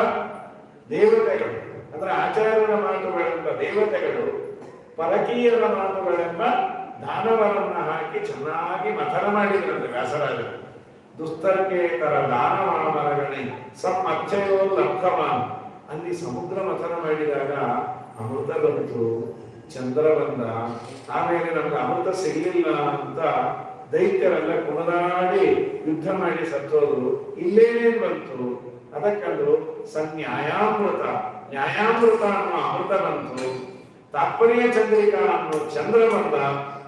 ದೇವತೆಗಳು ಅಂದ್ರೆ ಆಚಾರ್ಯರ ಮಾತುಗಳೆಂಬ ದೇವತೆಗಳು, ಪರಕೀಯರ ಮಾತುಗಳೆಂಬ ದಾನವರನ್ನ ಹಾಕಿ ಚೆನ್ನಾಗಿ ಮಥನ ಮಾಡಿದ್ರಂತೆ ವ್ಯಾಸರಾಜರು. ದುಸ್ತರ್ಕೇತರ ದಾನವಾಮರಗಣೆ ಸಮ್ಮಚ್ಚಯೋ ಲಬ್ಧವಾನ್. ಅಲ್ಲಿ ಸಮುದ್ರ ಮಥನ ಮಾಡಿದಾಗ ಅಮೃತ ಬಂತು, ಚಂದ್ರ ಬಂದ. ಆಮೇಲೆ ನಮ್ಗೆ ಅಮೃತ ಸಿಗಲಿಲ್ಲ ಅಂತ ದೈತ್ಯರೆಲ್ಲ ಕುಣದಾಡಿ ಯುದ್ಧ ಮಾಡಿ ಸತ್ತೋದು. ಇಲ್ಲೇನೇನ್ ಬಂತು? ಅದಕ್ಕಂದ್ರು ಸನ್ಯಾಯಾಮೃತ, ನ್ಯಾಯಾಮೃತ ಅನ್ನೋ ಅಮೃತ ಬಂತು. ತಾತ್ಪರ್ಯ ಚಂದ್ರಿಕಾ ಅನ್ನೋ ಚಂದ್ರ ಬಂದ.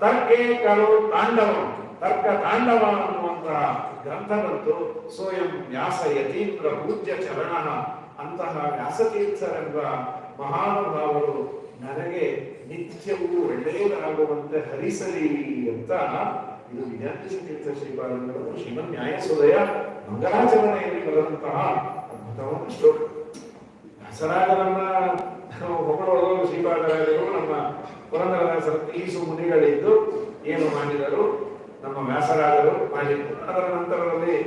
ತರ್ಕೆ ಕಳು ತಾಂಡವ, ತರ್ಕ ತಾಂಡವ ಅನ್ನುವಂತಹ ಗ್ರಂಥ ಬಂತು. ಸ್ವಯಂ ವ್ಯಾಸ ಯತೀಂದ್ರ ಪೂಜ್ಯ ಚರಣ. ಅಂತಹ ವ್ಯಾಸತೀರ್ಥರೆಂಬ ಮಹಾನುಭಾವರು ನನಗೆ ನಿತ್ಯವೂ ಒಳ್ಳೆಯದಾಗುವಂತೆ ಹರಿಸಲಿ ಅಂತ ಇದು ವಿದ್ಯಾರ್ಥಿ ತೀರ್ಥ ಶ್ರೀಪಾದಂಗಳು ಶ್ರೀಮನ್ ನ್ಯಾಯಸುದಯ ಮಂಗಲಾಚರಣೆಯಲ್ಲಿ ಬರೆದಂತಹ ಅದ್ಭುತವಾದ ಶ್ಲೋಕ. ವ್ಯಾಸರಾಜರನ್ನ ಹೊಗಳೋದು ಶ್ರೀಪಾದರಾಜರು ನಮ್ಮ ಪುರಂದರದಾಸರ ತೀಸು ಮುನಿಗಳಿದ್ದು ಏನು ಮಾಡಿದರು, ನಮ್ಮ ವ್ಯಾಸರಾಜರು ಮಾಡಿದ್ದು. ಅದರ ನಂತರದಲ್ಲಿ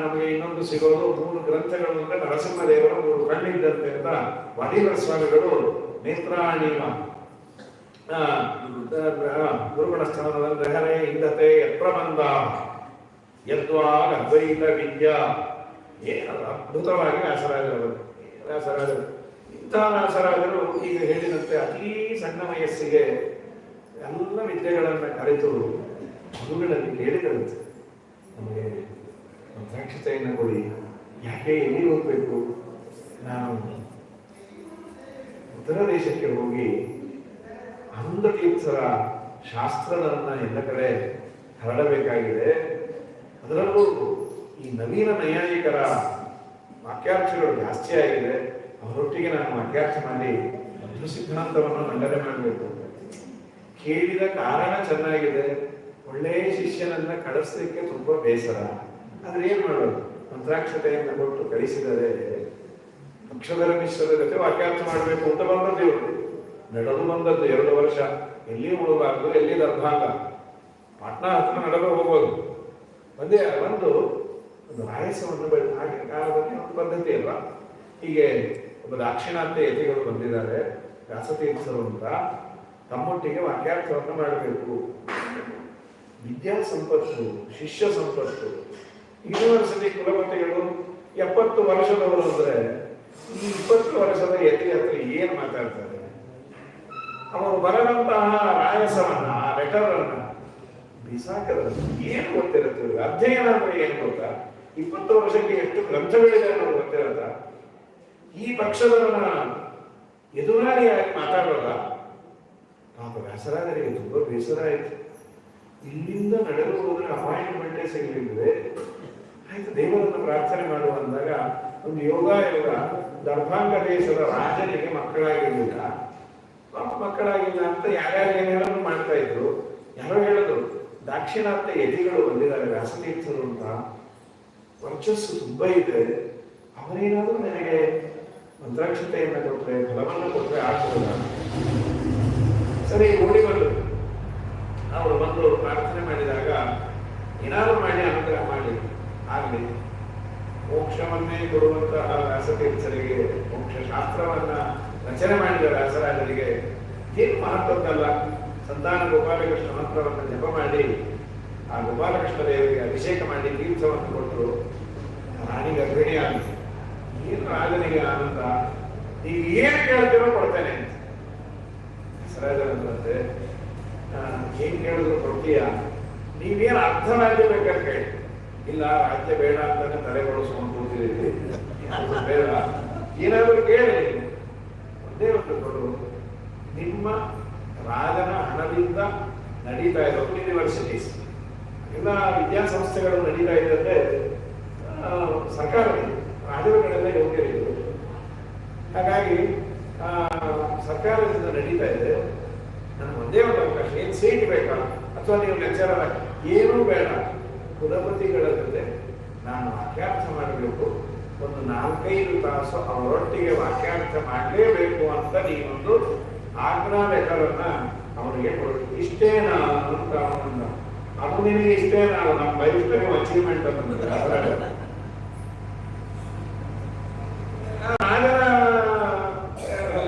ನಮಗೆ ಇನ್ನೊಂದು ಸಿಗೋದು 3 ಗ್ರಂಥಗಳು ಅಂದ್ರೆ ನರಸಿಂಹದೇವರು 3 ಕಣ್ಣಿದ್ದಂತೆ ಅಂತ ವಾದಿವರ ಸ್ವಾಮಿಗಳು ನೇತ್ರಾಣಿಮ ಗುರುಗಳ ಸ್ಥಾನದಲ್ಲಿ ಗ್ರಹಣೆ ಇಂದತೆ ಯತ್ಪ್ರಬಂಧ ಯದ್ವಾಗ್ ಅದ್ವೈತ ವಿದ್ಯಾ. ಅದ್ಭುತವಾಗಿ ವ್ಯಾಸರಾಜರು ಇಂತಹ ವ್ಯಾಸರಾಜರು ಈಗ ಹೇಳಿದಂತೆ ಅತೀ ಸಣ್ಣ ವಯಸ್ಸಿಗೆ ಎಲ್ಲ ವಿದ್ಯೆಗಳನ್ನು ಕಲಿತು ಗುರುಗಳಲ್ಲಿ ಕೇಳಿದಂತೆ ನಮಗೆ ಸಾಕ್ಷತೆಯನ್ನು ಕೊಡಿ, ಯಾಕೆ ಎಲ್ಲಿ ಹೋಗ್ಬೇಕು, ನಾನು ಉತ್ತರ ದೇಶಕ್ಕೆ ಹೋಗಿ ಆನಂದ ತೀರ್ಥರ ಶಾಸ್ತ್ರಗಳನ್ನ ಎಲ್ಲ ಕಡೆ ಹರಡಬೇಕಾಗಿದೆ. ಅದರಲ್ಲೂ ಈ ನವೀನ ನೈಯಾಯಿಕರ ವಾಕ್ಯಾರ್ಥಗಳು ಜಾಸ್ತಿ ಆಗಿದೆ. ಅವರೊಟ್ಟಿಗೆ ನಾನು ವಾಕ್ಯಾರ್ಥ ಮಾಡಿ ಮಧ್ವ ಸಿದ್ಧಾಂತವನ್ನು ಮಂಡನೆ ಮಾಡಬೇಕು. ಕೇಳಿದ ಕಾರಣ ಚೆನ್ನಾಗಿದೆ, ಒಳ್ಳೆಯ ಶಿಷ್ಯನನ್ನ ಕಳಿಸ್ಲಿಕ್ಕೆ ತುಂಬಾ ಬೇಸರ. ಆದ್ರೆ ಏನ್ ಮಾಡೋದು? ಮಂತ್ರಾಕ್ಷತೆಯನ್ನು ಕೊಟ್ಟು ಕಳಿಸಿದರೆ ಅಕ್ಷರ ಮಿಶ್ರದ ಜೊತೆ ವಾಕ್ಯಾರ್ಥ ಮಾಡಬೇಕು ಅಂತ ಬಂದದ್ದು ಇವರು. ನಡೆದು ಬಂದದ್ದು 2 ವರ್ಷ. ಎಲ್ಲಿ ಉಳಬಾರ್ದು, ಎಲ್ಲಿ ದರ್ಭಾಂಗ, ಪಾಟ್ನಾ ಹತ್ರ ನಡೆದು ಹೋಗ್ಬೋದು. ಬಂದು ಒಂದು ರಾಯಸವನ್ನು ಹಾಗೆ ಕಾಲದಲ್ಲಿ ಒಂದು ಪದ್ಧತಿ ಅಲ್ವಾ. ಹೀಗೆ ಒಬ್ಬ ದಾಕ್ಷಿಣಾತ್ಯ ಯತಿಗಳು ಬಂದಿದ್ದಾರೆ, ವ್ಯಾಸತೀರ್ಥರು ಅಂತ. ತಮ್ಮೊಟ್ಟಿಗೆ ವಾಕ್ಯಾರ್ಥವನ್ನು ಮಾಡಬೇಕು. ವಿದ್ಯಾ ಸಂಪತ್ತು, ಶಿಷ್ಯ ಸಂಪತ್ತು. ಯೂನಿವರ್ಸಿಟಿ ಕುಲಪತಿಗಳು 70 ವರ್ಷದವರು ಅಂದ್ರೆ ಈ 20 ವರ್ಷದ ಯತಿ ಹತ್ರ ಏನ್ ಮಾತಾಡ್ತಾರೆ? ಅವರು ಬರದಂತಹ ರಾಯಸವನ್ನ, ಲೆಟರ್ ಅನ್ನ ಬಿಸಾಕದ ಏನ್ ಗೊತ್ತಿರುತ್ತೆ? ಅಧ್ಯಯನ ಅಂದ್ರೆ ಏನ್ ಗೊತ್ತಾ? 20 ವರ್ಷಕ್ಕೆ ಎಷ್ಟು ಗ್ರಂಥಗಳಿದೆ ಅನ್ನೋದು ಗೊತ್ತಿರತ್ತ? ಈ ಪಕ್ಷದವನ್ನ ಎದುರಾಳಿಯಾಗಿ ಮಾತಾಡೋಲ್ಲ. ಪಾಪ ವ್ಯಾಸರಾಜರಿಗೆ ತುಂಬಾ ಬೇಸರ ಆಯ್ತು. ಇಲ್ಲಿಂದ ನಡೆದು ಹೋದ್ರೆ ಅಪಾಯಿಂಟ್ಮೆಂಟೇ ಸಿಗಲಿಲ್ಲದೆ ಆಯ್ತು. ದೇವರನ್ನು ಪ್ರಾರ್ಥನೆ ಮಾಡುವಂದಾಗ ಒಂದು ಯೋಗ ದರ್ಭಾಂಗ ದೇಶದ ರಾಜನಿಗೆ ಮಕ್ಕಳಾಗಿರ್ಲಿಲ್ಲ. ಪಾಪ ಮಕ್ಕಳಾಗಿಲ್ಲ ಅಂತ ಯಾರ್ಯಾರು ಏನೇನೋ ಮಾಡ್ತಾ ಇದ್ರು. ಯಾರೋ ಹೇಳಿದ್ರು ದಾಕ್ಷಿಣಾತ್ಯ ಯತಿಗಳು ಬಂದಿದ್ದಾರೆ ವ್ಯಾಸತೀರ್ಥರು ಅಂತ, ವರ್ಚಸ್ಸು ತುಂಬಾ ಇದೆ, ಅವರೇನಾದ್ರೂ ನನಗೆ ಮಂತ್ರಾಕ್ಷತೆಯನ್ನು ಕೊಟ್ರೆ, ಫಲವನ್ನು ಕೊಟ್ರೆ ಆಗ್ತದ? ಸರಿ, ಓಡಿ ಬಂದರು. ಅವರು ಬಂದು ಪ್ರಾರ್ಥನೆ ಮಾಡಿದಾಗ ಏನಾದ್ರು ಮಾಡಿ ಅನುಗ್ರಹ ಮಾಡಿ ಆಗಲಿ. ಮೋಕ್ಷವನ್ನೇ ಕೊಡುವಂತಹ ವ್ಯಾಸತೀರ್ಥರಿಗೆ, ಮೋಕ್ಷ ಶಾಸ್ತ್ರವನ್ನ ರಚನೆ ಮಾಡಿದ ವ್ಯಾಸರಾಜರಿಗೆ ಏನು ಮಹತ್ವದ್ದಲ್ಲ. ಸಂತಾನ ಗೋಪಾಲಕೃಷ್ಣ ಮಂತ್ರವನ್ನು ಜಪ ಮಾಡಿ ಆ ಗೋಪಾಲಕೃಷ್ಣ ದೇವರಿಗೆ ಅಭಿಷೇಕ ಮಾಡಿ ತೀರ್ಥವನ್ನು ಕೊಟ್ಟರು. ರಾಣಿ ಗರ್ಭಿಣಿ ಆಗಿ ಏನು ರಾಜನಿಗೆ ಆನಂದ. ನೀವು ಏನು ಕೇಳ್ತೀರೋ ಕೊಡ್ತೇನೆ ಅಂತ. ವ್ಯಾಸರಾಜರಂತೆ ಏನ್ ಕೇಳಿದ್ರು ಕೊಡ್ತೀಯ, ನೀವೇನು ಅರ್ಥ ರಾಜ್ಯ ಬೇಕಾದ್ರೆ ಕೇಳಿ. ಇಲ್ಲ, ರಾಜ್ಯ ಬೇಡ ಅಂತಾನೆ ತಲೆ ಬಳಸ್ಕೊಂಡು ಕೂತಿದ್ದೀವಿ, ಬೇಡ, ಏನಾದ್ರು ಕೇಳಿ. ಒಂದೇ ಒಂದು ಕೊಡು, ನಿಮ್ಮ ರಾಜನ ಹಣದಿಂದ ನಡೀತಾ ಇರೋದು ಯೂನಿವರ್ಸಿಟೀಸ್, ಎಲ್ಲ ವಿದ್ಯಾಸಂಸ್ಥೆಗಳು ನಡೀತಾ ಇದ್ದಂತೆ ಸರ್ಕಾರದಲ್ಲಿ ರಾಜರುಗಳೆಲ್ಲ ಯೋಗ್ಯರಿದ್ರು. ಹಾಗಾಗಿ ಸರ್ಕಾರದಿಂದ ನಡೀತಾ ಇದೆ, ನನಗೆ ಒಂದೇ ಒಂದು ಅವಕಾಶ, ಏನು ಸೀಟ್ ಬೇಕಾ ಅಥವಾ ನೀವು ಲೆಕ್ಚರರ್ ಏನೂ ಬೇಡ, ಕುಲಪತಿಗಳ ಜೊತೆ ನಾನು ವಾಕ್ಯಾರ್ಥ ಮಾಡಬೇಕು, ಒಂದು 4-5 ತಾಸು ಅವರೊಟ್ಟಿಗೆ ವಾಕ್ಯಾರ್ಥ ಮಾಡಲೇಬೇಕು ಅಂತ ನೀವೊಂದು ಆಜ್ಞಾ ಲೆಟರನ್ನ ಅವನಿಗೆ ಕೊಡಬೇಕು. ಇಷ್ಟೇನಾ ಅಂತ ಅವನನ್ನ, ಅದು ನಿನಗೆ ಇಷ್ಟೇನಾ, ನಮ್ಮ ಲೈಫ್ ಟೈಮ್ ಅಚೀವ್ಮೆಂಟ್ ಅಂತಂದ್ರೆ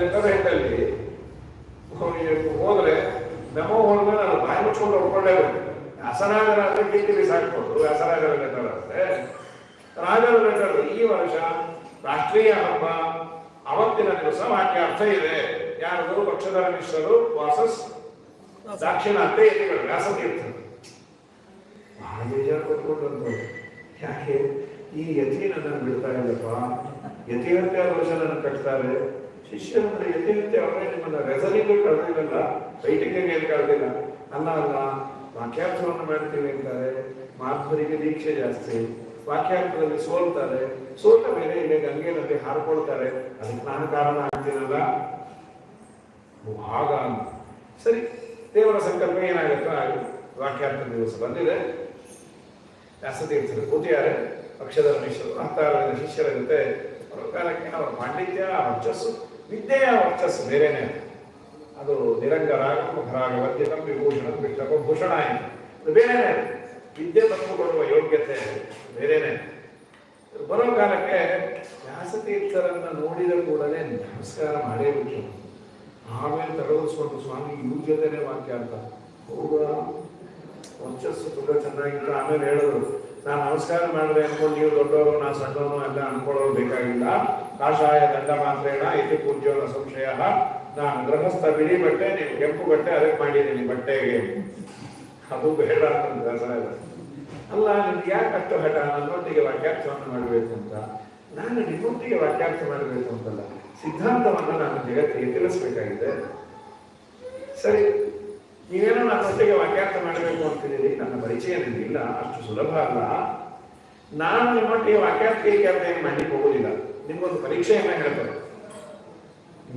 ಲೆಟರ್ ಹೆಡ್ಡಲ್ಲಿ ಹೋದ್ರೆ ನಮೋ ಹೋದ್ರೆ ನಾನು ಬಾಯಿ ಮುಚ್ಕೊಂಡು ಒಪ್ಕೊಂಡೇಬೇಕು. ವ್ಯಾಸರಾಜರ ಅಂದ್ರೆ ಕೀರ್ತಿ ಸಾಕ್ಕೊಂಡು ವ್ಯಾಸರಾಜರ ಲೆಟರ್ ಅಂದ್ರೆ ರಾಜರ ಲೆಟರ್, ಈ ವರ್ಷ ರಾಷ್ಟ್ರೀಯ ಹಬ್ಬ, ಅವತ್ತಿನ ದಿವಸ ವಾಕ್ಯಾರ್ಥ ಇದೆ, ಯಾರು ಪಕ್ಷಧರ ಮಿಶ್ರರು ವಾಸಸ್ ದಾಕ್ಷಿಣಾತ್ಯ ಯತಿಗಳು ವ್ಯಾಸತೀರ್ಥ. ಬಹಳ ಬೇಜಾರು ಕೊಟ್ಕೊಂಡ್ರು. ಯಾಕೆ ಈ ಯತಿ ನನ್ನನ್ನು ಬಿಡ್ತಾ ಇಲ್ಲಪ್ಪ, ಯತಿವಂತೆ ವರ್ಷ ನನ್ನ ಕಟ್ತಾರೆ, ಶಿಷ್ಯರಂದ್ರೆ ಯತಿವಂತೆ ಅವರೇ ನಿಮ್ಮನ್ನ ರೆಸಲಿಗೂ ಕಳೆದಿಲ್ಲ, ಫೈಟಿಂಗ್ಗೆ ಏನು ಕಳೆದಿಲ್ಲ. ಅಲ್ಲ ವಾಕ್ಯಾರ್ಥವನ್ನು ಮಾಡ್ತೀವಿ ಅಂತಾರೆ, ಮಾಧ್ವರಿಗೆ ದೀಕ್ಷೆ ಜಾಸ್ತಿ, ವಾಕ್ಯಾರ್ಥದಲ್ಲಿ ಸೋಲ್ತಾರೆ, ಸೋತ ಮೇಲೆ ಇಲ್ಲಿ ಗಂಗೆ ನದಿ ಹಾರ್ಕೊಳ್ತಾರೆ, ಅದಕ್ಕೆ ನಾನು ಕಾರಣ ಆಗ್ತೀನಲ್ಲ. ಆಗ ಸರಿ, ದೇವರ ಸಂಕಲ್ಪ ಏನಾಗುತ್ತೋ ಆಗಿ ವಾಕ್ಯಾರ್ಥ ದಿವಸ ಬಂದಿದೆ. ವ್ಯಾಸತೀರ್ಥರು ಕೂತಿದ್ದಾರೆ, ಪಕ್ಷಧರ ಮಿಶ್ರರು 10 ಶಿಷ್ಯರ ಜೊತೆ ಕಾಲಕ್ಕೆ ಅವರ ಪಾಂಡಿತ್ಯ, ವರ್ಚಸ್ಸು, ವಿದ್ಯೆಯ ವರ್ಚಸ್ಸು ಬೇರೆನೆ. ಅದು ನಿರಂಗರಾಗ ಮುಖರಾಗ ವದ್ಯಕಂ ವಿಭೂಷಣ ಕೃಷ್ಣಕ ಭೂಷಣ ಇದು ಬೇರೆನೆ. ವಿದ್ಯೆ ತಂದುಕೊಡುವ ಯೋಗ್ಯತೆ ಬೇರೆನೆ. ಬರೋ ಕಾಲಕ್ಕೆ ವ್ಯಾಸತೀರ್ಥರನ್ನ ನೋಡಿದ ಕೂಡಲೇ ನಮಸ್ಕಾರ ಮಾಡೇಬಿಟ್ಟು ಆಮೇಲೆ ತಡವರಿಸ್ಕೊಂಡು, ಸ್ವಾಮಿ ಇವ್ರ ಜೊತೆನೆ ವಾಕ್ಯ ಅಂತ. ಹೌದಾ, ವರ್ಚಸ್ಸು ತುಂಬ ಚೆನ್ನಾಗಿತ್ತು. ಆಮೇಲೆ ಹೇಳಿದ್ರು, ನಾನು ನಮಸ್ಕಾರ ಮಾಡಿದ್ರೆ ಅನ್ಕೊಂಡು ನೀವು ದೊಡ್ಡವರು ನಾ ಸಣ್ಣವನು ಎಲ್ಲ ಅನ್ಕೊಳ್ಳೋರು ಬೇಕಾಗಿಲ್ಲ. ಕಾಷಾಯ ದಂಡ ಮಾತ್ರೇಣ ಇತಿ ಪೂಜ್ಯೋನ ಸಂಶಯ. ನಾನು ಗೃಹಸ್ಥ ಬಿಳಿ ಬಟ್ಟೆ, ನೀವು ಕೆಂಪು ಬಟ್ಟೆ, ಅದಕ್ಕೆ ಮಾಡಿದ್ದೀನಿ ಬಟ್ಟೆಗೆ, ಅದು ಬೇಡ ಅಂತ ದಾಸರಾಯ. ಅಲ್ಲ, ನಿಮ್ಗೆ ಯಾಕೆ ಅಷ್ಟು ಹಠ, ನನ್ನೊಟ್ಟಿಗೆ ವಾಕ್ಯಾರ್ಥವನ್ನು ಮಾಡಬೇಕು ಅಂತ? ನಾನು ನಿಮ್ಮೊಟ್ಟಿಗೆ ವಾಕ್ಯಾರ್ಥ ಮಾಡಬೇಕು ಅಂತಲ್ಲ, ಸಿದ್ಧಾಂತವನ್ನು ನಾನು ಜಗತ್ತಿಗೆ ತಿಳಿಸ್ಬೇಕಾಗಿದೆ. ಸರಿ, ನೀವೇನೋ ನನ್ನೊಟ್ಟಿಗೆ ವಾಕ್ಯಾರ್ಥ ಮಾಡಬೇಕು ಅಂತಿದ್ದೀರಿ, ನನ್ನ ಪರಿಚಯ ನಿಮಗಿಲ್ಲ, ಅಷ್ಟು ಸುಲಭ ಅಲ್ಲ. ನಾನು ನಿಮ್ಮೊಟ್ಟಿಗೆ ವಾಕ್ಯಾರ್ಥ ಏನು ಮಾಡ್ಲಿಕ್ಕೆ ಹೋಗೋದಿಲ್ಲ. ನಿಮ್ಗೊಂದು ಪರೀಕ್ಷೆಯನ್ನ ಹೇಳ್ತಾರೆ.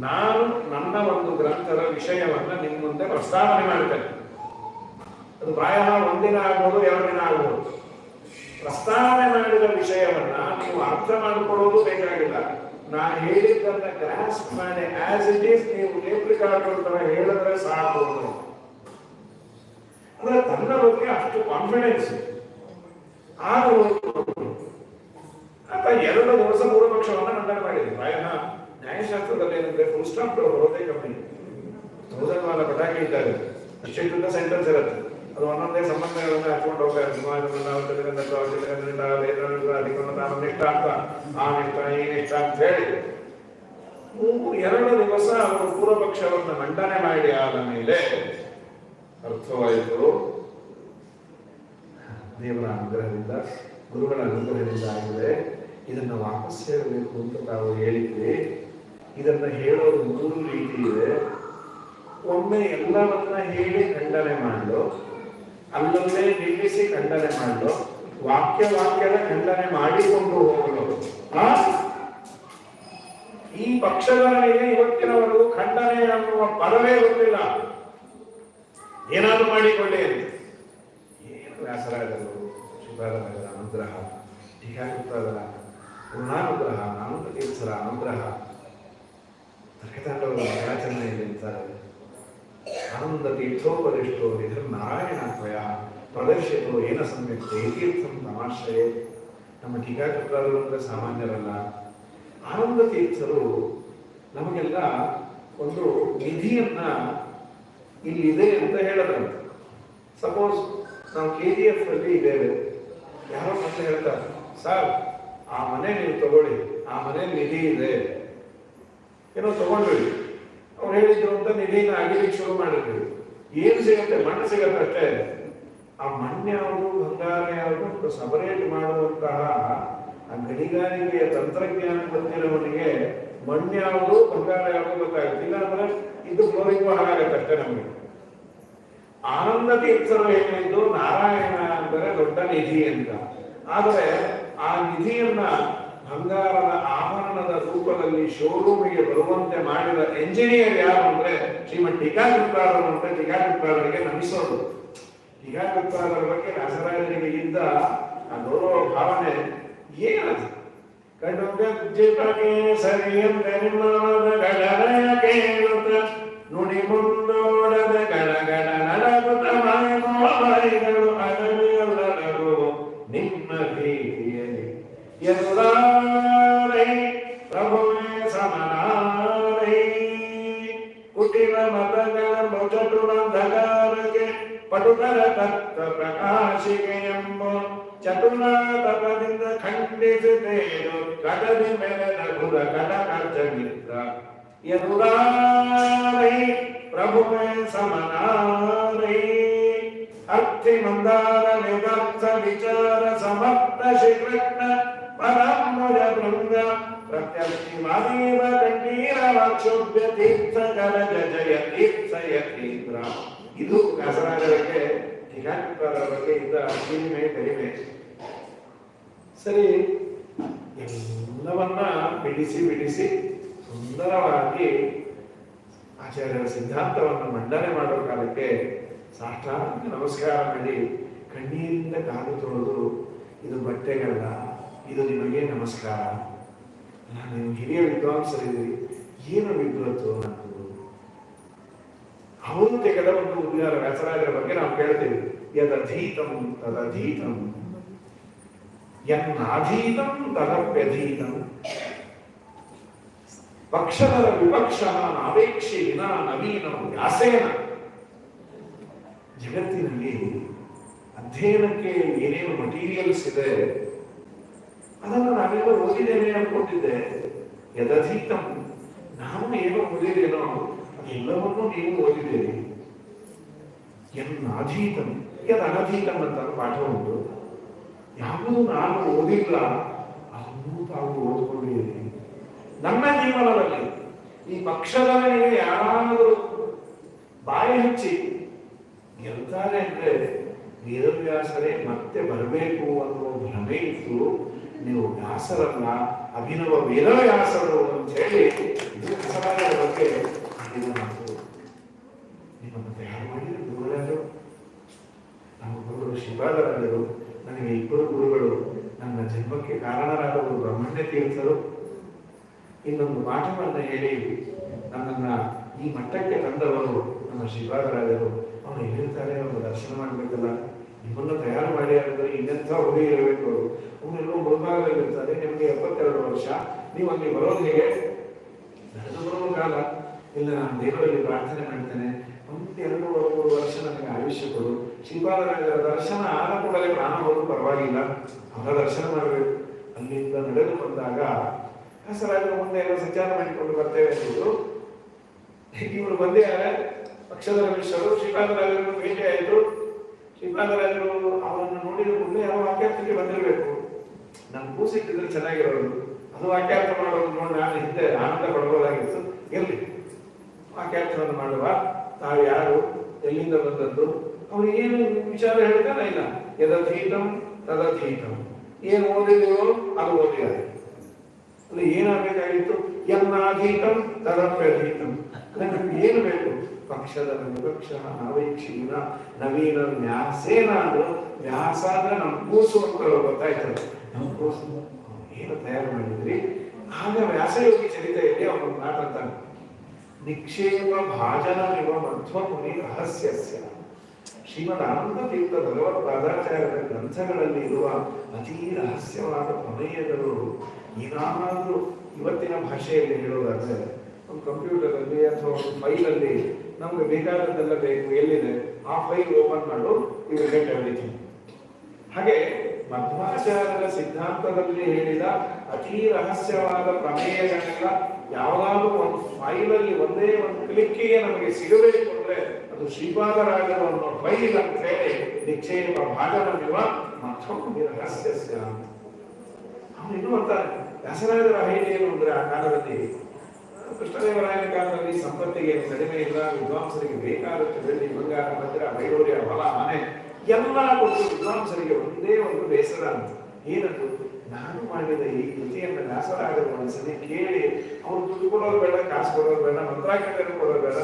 ನಾನು ನನ್ನ ಒಂದು ಗ್ರಂಥದ ವಿಷಯವನ್ನ ನಿಮ್ಮ ಮುಂದೆ ಪ್ರಸ್ತಾವನೆ ಮಾಡ್ತೇನೆ. ಅದು ಪ್ರಾಯಃ 1 ದಿನ ಆಗ್ಬೋದು, 2 ದಿನ ಆಗ್ಬೋದು. ಪ್ರಸ್ತಾವನೆ ಮಾಡಿದ ವಿಷಯವನ್ನ ನೀವು ಅರ್ಥ ಮಾಡಿಕೊಳ್ಳೋದು ಬೇಕಾಗಿಲ್ಲ. ನಾನು ಹೇಳಿದ್ದನ್ನ ಗ್ರಾಸ್ಪ್ ಮಾಡಿ ಆಸ್ ಇಟ್ ಈಸ್ ನೀವು ನೇಪೃಕಾರರ ಹೇಳಿದ್ರೆ ಸಾಕು. ಅಂದ್ರೆ ತನ್ನ ಬಗ್ಗೆ ಅಷ್ಟು ಕಾನ್ಫಿಡೆನ್ಸ್. ಆಗ ಅಂತ 2 ದಿವಸ ಪೂರ್ವಪಕ್ಷವನ್ನು ಮಂಡನೆ ಮಾಡಿದೆ. ಪ್ರಾಯಃ ನ್ಯಾಯಶಾಸ್ತ್ರದಲ್ಲಿ ಏನಂದ್ರೆ ಫುಲ್ ಸ್ಟಾಪ್ ಬರೋದೇ ಕಮ್ಮಿ. 1000 ವಾರ ಪಟಾಕಿ ಇದ್ದಾರೆ, ಇಷ್ಟಿಂದ ಸೆಂಟೆನ್ಸ್ ಇರುತ್ತೆ, ಅದು ಒಂದೊಂದೇ ಸಂಬಂಧಗಳನ್ನು ಹಚ್ಕೊಂಡು ಹೋಗ್ತಾರೆ. ಸಮಾಜನಿಷ್ಠ ಅಂತ, ಆ ನಿಷ್ಠ ಈ ನಿಷ್ಠ ಅಂತ ಹೇಳಿ 2 ದಿವಸ ಅವರು ಪೂರ್ವಪಕ್ಷವನ್ನು ಮಂಡನೆ ಮಾಡಿ ಆದ ಮೇಲೆ ಅರ್ಥವಾಯಿತು, ದೇವರ ಅನುಗ್ರಹದಿಂದ, ಗುರುಗಳ ಅನುಗ್ರಹದಿಂದ ಆಗಿದೆ. ಇದನ್ನು ವಾಪಸ್ ಹೇಳಬೇಕು ಅಂತ ತಾವು ಹೇಳಿದ್ವಿ. ಇದನ್ನ ಹೇಳೋದು 3 ರೀತಿ ಇದೆ. ಒಮ್ಮೆ ಎಲ್ಲವನ್ನ ಹೇಳಿ ಖಂಡನೆ ಮಾಡಲು, ಅಲ್ಲಲ್ಲೇ ನಿಲ್ಲಿಸಿ ಖಂಡನೆ ಮಾಡಲು, ವಾಕ್ಯದ ಖಂಡನೆ ಮಾಡಿಕೊಂಡು ಹೋಗಲು. ಈ ಪಕ್ಷಗಳಿಗೆ ಇವತ್ತಿನವರೆಗೂ ಖಂಡನೆ ಅನ್ನುವ ಪದವೇ ಗೊತ್ತಿಲ್ಲ. ಏನಾದರೂ ಮಾಡಿಕೊಳ್ಳಿ ಅಂತ. ಏನು ವ್ಯಾಸರಾಜರು, ಶಿವರಾಜರ ಅನುಗ್ರಹ, ಟೀಕಾಕೃತರ ಪೂರ್ಣಾನುಗ್ರಹ, ಆನಂದ ತೀರ್ಥರ ಅನುಗ್ರಹ, ತರ್ಕತಾಂಡವರ ಮಹಾಚರಣೆಯಲ್ಲಿ ಅಂತಾರೆ, ಆನಂದ ತೀರ್ಥೋಪದಿಷ್ಟೋ ನಿಧರ್ ನಾರಾಯಣತ್ವಯ ಪ್ರದರ್ಶಿತೋ ಏನ ಸಮ್ಯಕ್ ತೀರ್ಥಂ ತಮಾಶ್ರಯೇ. ನಮ್ಮ ಟೀಕಾಕೃತರು ಅಂದರೆ ಸಾಮಾನ್ಯರಲ್ಲ. ಆನಂದ ತೀರ್ಥರು ನಮಗೆಲ್ಲ ಒಂದು ನಿಧಿಯನ್ನ ಇಲ್ಲಿದೆ ಅಂತ ಹೇಳಿದ್ರಂತೆ. ಸಪೋಸ್ ನಾವು KGF ಅಲ್ಲಿ ಇದ್ದೇವೆ, ಯಾರೋ ಮತ್ತೆ ಹೇಳ್ತಾರೆ, ಸರ್ ಆ ಮನೆ ನೀವು ತಗೊಳ್ಳಿ, ಆ ಮನೆ ನಿಧಿ ಇದೆ, ಏನೋ ತಗೊಂಡ್ರಿ, ಅವ್ರು ಹೇಳಿದ್ರು ಅಂತ ನಿಧಿನ ಅಗಿಲಿಕ್ಕೆ ಶುರು ಮಾಡಿದ್ವಿ. ಏನು ಸಿಗುತ್ತೆ? ಮಣ್ಣು ಸಿಗತ್ತೆ ಅಷ್ಟೇ. ಆ ಮಣ್ಣು ಯಾವುದು, ಬಂಗಾರ ಯಾವುದು ಅಂತ ಸಪರೇಟ್ ಮಾಡುವಂತಹ ಆ ಗಣಿಗಾರಿಕೆಯ ತಂತ್ರಜ್ಞಾನ ಗೊತ್ತಿರೋವನಿಗೆ ಮಣ್ಣು ಯಾವುದು, ಬಂಗಾರ ಯಾವುದು ಗೊತ್ತಾಗುತ್ತೆ. ಇಲ್ಲ ಅಂದ್ರೆ ಇದು ಫ್ಲೋರಿಂಗ್ ಹಾಗಾಗತ್ತೆ ಅಷ್ಟೇ ನಮಗೆ. ಆನಂದ ತೀರ್ಥರು ಹೇಳಿದ್ದು ನಾರಾಯಣ ಅಂದರೆ ದೊಡ್ಡ ನಿಧಿ ಅಂತ. ಆದರೆ ಆ ನಿಧಿಯನ್ನ ಬಂಗಾರದ ಆಭರಣದ ರೂಪದಲ್ಲಿ ಶೋರೂಮಿಗೆ ಬರುವಂತೆ ಮಾಡಿದ ಎಂಜಿನಿಯರ್ ಯಾರು ಅಂದ್ರೆ ಶ್ರೀಮದ್ ಟೀಕಾಕೃತ್ಪಾದರು ಅಂತ ಟೀಕಾಕೃತ್ಪಾದರಿಗೆ ನಮಿಸೋದು. ಟೀಕಾಕೃತ್ಪಾದರ ಬಗ್ಗೆ ವ್ಯಾಸರಾಜರಿಗೆ ಇದ್ದ ಆ ಗೌರವ ಭಾವನೆ ಏನದು? ಕಡುಗಜ್ಜಿಪಗೆ ಸರಿಯಂತೆ ನಿಮ್ಮದ ಗಡನಯ ಕೇಳುತ್ತ ನುಡಿ ಮುಂದೋಡದ ಗಡಗಡ ನಡಗುತ್ತ ಮೈಗಳು ಅಡವಿಯಲ್ಲಡಗು ನಿಮ್ಮ ಭೀತಿಯಲ್ಲಿ ಎದುರಾರೈ ಪ್ರಭುವೇ ಸಮನಾರೈ ಕುಟಿಲ ಮತಗಳ ಚಟುರಂಧಕಾರಕ್ಕೆ ಪಟುಕರ ತತ್ವ ಪ್ರಕಾಶಿಗೆ ಎಂಬ ಚತುರ ತಪದಿಂದ ಖಂಡಿಸಿದೇನು ಕಡದಿ ಮೆರೆದ ಗುರ ಕಟಕರ್ಜ ಮಿತ್ರ ಎದುರಾರೈ ಪ್ರಭುವೇ ಸಮನಾರೈ ಅರ್ಥಿ ಮಂದಾರ ವೇದಾರ್ಥ ವಿಚಾರ ಸಮರ್ಥ ಶ್ರೀಕೃಷ್ಣ ಪರಮುಜ ಬೃಂದ ಪ್ರತ್ಯರ್ಥಿ ಮಾದೇವ ಕಂಠೀರ ವಾಕ್ಷೋಭ್ಯ ತೀರ್ಥ ಕರಜ ಜಯ ತೀರ್ಥ ಯತೀಂದ್ರ. ಇದು ವ್ಯಾಸರಾಜರಿಗೆ ಟೀಕಾಕೃತ್ಪಾದರ ಬಗ್ಗೆ ಇದ್ದ ಹಿರಿಮೆ ಕಡಿಮೆ. ಸರಿ, ಎಲ್ಲವನ್ನ ಬಿಡಿಸಿ ಸುಂದರವಾಗಿ ಆಚಾರ್ಯರ ಸಿದ್ಧಾಂತವನ್ನು ಮಂಡನೆ ಮಾಡೋ ಕಾಲಕ್ಕೆ ಸಾಷ್ಟಾಂಗ ನಮಸ್ಕಾರ ಮಾಡಿ ಕಣ್ಣೀರಿಂದ ಕಾಲು ತೊಳೆದು, ಇದು ಬಟ್ಟೆಗಳಲ್ಲ, ಇದು ನಿಮಗೆ ನಮಸ್ಕಾರ, ನೀವು ಹಿರಿಯ ವಿದ್ವಾಂಸರಿದ್ದೀರಿ, ಏನು ವಿದ್ವತ್ತು ನನ್ನದು. ಅವರು ತೆಗೆದ ಒಂದು ಉದ್ಗಾರ ವ್ಯಾಸರಾಜರ ಬಗ್ಗೆ ನಾವು ಕೇಳ್ತೇವೆ, ಯದಧೀತಂ ತದಧೀತಂ ಯನ್ನಾಧೀತಂ ತದಪ್ಯಧೀತಂ ಪಕ್ಷದ ವಿಪಕ್ಷ ನಾವೇಕ್ಷಿ ವಿನಾ ನವೀನ ವ್ಯಾಸೇನ. ಜಗತ್ತಿನಲ್ಲಿ ಅಧ್ಯಯನಕ್ಕೆ ಏನೇನು ಮಟೀರಿಯಲ್ಸ್ ಇದೆ ಅದನ್ನು ನಾವೆಲ್ಲ ಓದಿದ್ದೇನೆ ಅನ್ಕೊಂಡಿದ್ದೆ. ಯದಧೀತಂ, ನಾನು ಏನೋ ಓದಿದೇನೋ ಅದೆಲ್ಲವನ್ನೂ ನೀವು ಓದಿದ್ದೇನೆ. ಯನ್ನಾಧೀತಂ ಯದನಧೀತಂ ಅಂತ ಪಾಠ ಉಂಟು. ಯಾವುದು ನಾನು ಓದಿಲ್ಲ ಅದನ್ನು ತಾವು ಓದ್ಕೊಂಡಿದ್ದೀನಿ. ನನ್ನ ಜೀವನದಲ್ಲಿ ಈ ಪಕ್ಷದವನಿಗೆ ಯಾರಾದರೂ ಬಾಯಿ ಹಚ್ಚಿ ಗೆಲ್ತಾರೆ ಅಂದ್ರೆ ವೇದವ್ಯಾಸರೇ ಮತ್ತೆ ಬರಬೇಕು ಅನ್ನುವ ಭ್ರಮೆ ಇತ್ತು. ನೀವು ವ್ಯಾಸರಲ್ಲ, ಅಭಿನವ ವೇದವ್ಯಾಸರು ಅಂತ ಹೇಳಿ ವ್ಯಾಸರಾಜರ ಬಗ್ಗೆ ನಿಮ್ಮನ್ನು ತಯಾರು ಮಾಡಿದ್ರು ಗುರುಗಳಾದರು. ನಮ್ಮ ಗುರುಗಳು ಶ್ರೀಪಾದರಾಜರು, ನನಗೆ ಇಬ್ಬರು ಗುರುಗಳು, ನನ್ನ ಜನ್ಮಕ್ಕೆ ಕಾರಣರಾದವರು ಬ್ರಹ್ಮಣ್ಯ ತೀರ್ಥರು. ಇನ್ನೊಂದು ಪಾಠವನ್ನು ಹೇಳಿ ನನ್ನನ್ನ ಈ ಮಟ್ಟಕ್ಕೆ ತಂದವರು ನಮ್ಮ ಶ್ರೀಪಾದರಾಜರು. ಅವರು ಹೇಳಿರ್ತಾರೆ, ಅವರು ದರ್ಶನ ಮಾಡಬೇಕಲ್ಲ, ನಿಮ್ಮನ್ನು ತಯಾರು ಮಾಡಿ ಅಂದರೆ ಇನ್ನೆಂಥ ಹುಡುಗಿ ಇರಬೇಕು. ಅವರು ಅವರೆಲ್ಲೋ ಮುಳುಭಾಗದಲ್ಲಿರ್ತಾರೆ, ನಿಮಗೆ 72 ವರ್ಷ, ನೀವು ಅಲ್ಲಿ ಬರೋದು ಹೇಗೆ? ನಡೆದು ಬರುವ ಕಾಲ ಇಲ್ಲ, ನಾನು ದೇವರಲ್ಲಿ ಪ್ರಾರ್ಥನೆ ಮಾಡ್ತೇನೆ, ಒಂದು 2-3 ವರ್ಷ ನನಗೆ ಆಯುಷ್ಯ ಕೊಡು. ಶ್ರೀಪಾದರಾಜರ ದರ್ಶನ ಆದ ಕೂಡಲೇ ಪ್ರಾಣ ಹೋದ್ರು ಪರವಾಗಿಲ್ಲ, ಅವರ ದರ್ಶನ ಮಾಡಬೇಕು. ಅಲ್ಲಿಂದ ನಡೆದು ಬಂದಾಗ ವ್ಯಾಸರಾಜರ ಮುಂದೆ ಎಲ್ಲ ಸಂಚಾರ ಮಾಡಿಕೊಂಡು ಬರ್ತೇವೆ ಎಂದು ಇವರು ಬಂದಿದ್ದಾರೆ. ಪಕ್ಷದ ಮಿಶ್ರರು ಶ್ರೀಪಾದರಾಜರನ್ನು ಭೇಟಿ ಆಯಿತು. ಶ್ರೀಪಾದರಾಜರು ಅವರನ್ನು ನೋಡಿದ ಕೂಡಲೇ ಯಾವ ವಾಕ್ಯಾರ್ಥಕ್ಕೆ ಬಂದಿರಬೇಕು. ನನ್ನ ಕೂಸಿಟ್ಟಿದ್ರೆ ಚೆನ್ನಾಗಿರೋದು, ಅದು ವಾಕ್ಯಾರ್ಥ ಮಾಡೋದು ನೋಡಿ ನಾನು ಹಿಂದೆ ಆನಂದ ಪಡ್ಬೋದಾಗಿತ್ತು. ಇರಲಿ, ವಾಕ್ಯಾರ್ಥವನ್ನು ಮಾಡುವ, ತಾವು ಯಾರು, ಎಲ್ಲಿಂದ ಬಂದದ್ದು, ಅವ್ರು ಏನು ವಿಚಾರ ಹೇಳ್ತಾನೆ ಇಲ್ಲ. ಯದಧೀತಂ ತದಧೀತಂ, ಏನು ಓದಿದೆಯೋ ಅದು ಓದಿದ್ದಾರೆ. ಅಲ್ಲಿ ಏನಾಗಬೇಕಾಗಿತ್ತು? ಯನ್ನಾಧೀತಂ ತದಪ್ಯಧೀತಂ. ನನಗೆ ಏನು ಬೇಕು? ಪಕ್ಷದ ವಿಪಕ್ಷ ನಾವೇಕ್ಷಿನ ನವೀನ ವ್ಯಾಸೇನ. ಅಂದ್ರೆ ವ್ಯಾಸ ಅಂದ್ರೆ ನಮ್ಮ ಕೂಸು ಅಂತ ಗೊತ್ತಾಯ್ತಲ್ಲ, ನಮ್ಮ ಕೂಸು ಏನು ತಯಾರು ಮಾಡಿದ್ರಿ. ಆಗ ವ್ಯಾಸಯೋಗಿ ಚರಿತೆಯಲ್ಲಿ ಅವನು ಮಾತಾಡ್ತಾನೆ, ನಿಕ್ಷೇಪ ಭಾಜನಮಿವ ಮಧ್ವಮುನಿ ರಹಸ್ಯಸ್ಯ. ಶ್ರೀಮದ್ ಆನಂದ ತೀರ್ಥ ಭಗವತ್ಪಾದಾಚಾರ್ಯರ ಗ್ರಂಥಗಳಲ್ಲಿ ಇರುವ ಅತೀ ರಹಸ್ಯವಾದ ಪ್ರಮೇಯಗಳು ಏನಾದರೂ ಇವತ್ತಿನ ಭಾಷೆಯಲ್ಲಿ ಹೇಳೋದಾದ್ರೆ, ಒಂದು ಕಂಪ್ಯೂಟರ್ ಅಲ್ಲಿ ಅಥವಾ ಒಂದು ಫೈಲ್ ಅಲ್ಲಿ ನಮ್ಗೆ ಬೇಕಾದದ್ದೆಲ್ಲ ಬೇಕು, ಎಲ್ಲಿದೆ ಆ ಫೈಲ್ ಓಪನ್ ಮಾಡು, ಇದು ಗೆಟ್ ಎವ್ರಿಥಿಂಗ್. ಹಾಗೆ ಮಧ್ವಾಚಾರ್ಯರ ಸಿದ್ಧಾಂತದಲ್ಲಿ ಹೇಳಿದ ಅತೀ ರಹಸ್ಯವಾದ ಪ್ರಮೇಯಗಳೆಲ್ಲ ಯಾವುದಾದ್ರೂ ಒಂದು ಫೈಲಲ್ಲಿ ಒಂದೇ ಒಂದು ಕ್ಲಿಕ್ಕಿಗೆ ನಮಗೆ ಸಿಗಬೇಕು ಅಂದ್ರೆ ಅದು ಶ್ರೀಪಾದರಾಜರು ಅನ್ನೋ ಫೈಲ್ ಅಂತ ಹೇಳಿ ನಿಕ್ಷೇಪ ಭಾಗನವಿವ ಮತ್ತೊಂದು ರಹಸ್ಯಸ್ಯ. ಅವನು ಇನ್ನೂ ಅಂತಾನೆ, ವ್ಯಾಸರಾಜರ ಹೈಟ್ ಏನು ಅಂದ್ರೆ ಆ ಕಾಲದಲ್ಲಿ ಕೃಷ್ಣದೇವರಾಯನ ಕಾಲದಲ್ಲಿ ಸಂಪತ್ತಿಗೆ ಕಡಿಮೆ ಇಲ್ಲ, ವಿದ್ವಾಂಸರಿಗೆ ಬೇಕಾದಷ್ಟು ಬೆಳ್ಳಿ ಬಂಗಾರ ವಜ್ರ ವೈಡೂರ್ಯ ಹೊಲ ಮನೆ ಎಲ್ಲ ಕೊಟ್ಟು ವಿದ್ವಾಂಸರಿಗೆ ಒಂದೇ ಒಂದು ಬೇಸರ ಅಂತ. ಏನದು? ನಾನು ಮಾಡಿದ ಈ ಕೃತಿಯನ್ನು ವ್ಯಾಸರಾಗದ ಒಂದ್ಸಲಿ ಕೇಳಿ ಅವ್ರು ದುಡ್ಡು ಕೊಡೋದು ಬೇಡ, ಕಾಸು ಕೊಡೋದು ಬೇಡ, ಮಂತ್ರಾಕ್ಷತೆಯನ್ನು ಕೊಡೋದು ಬೇಡ,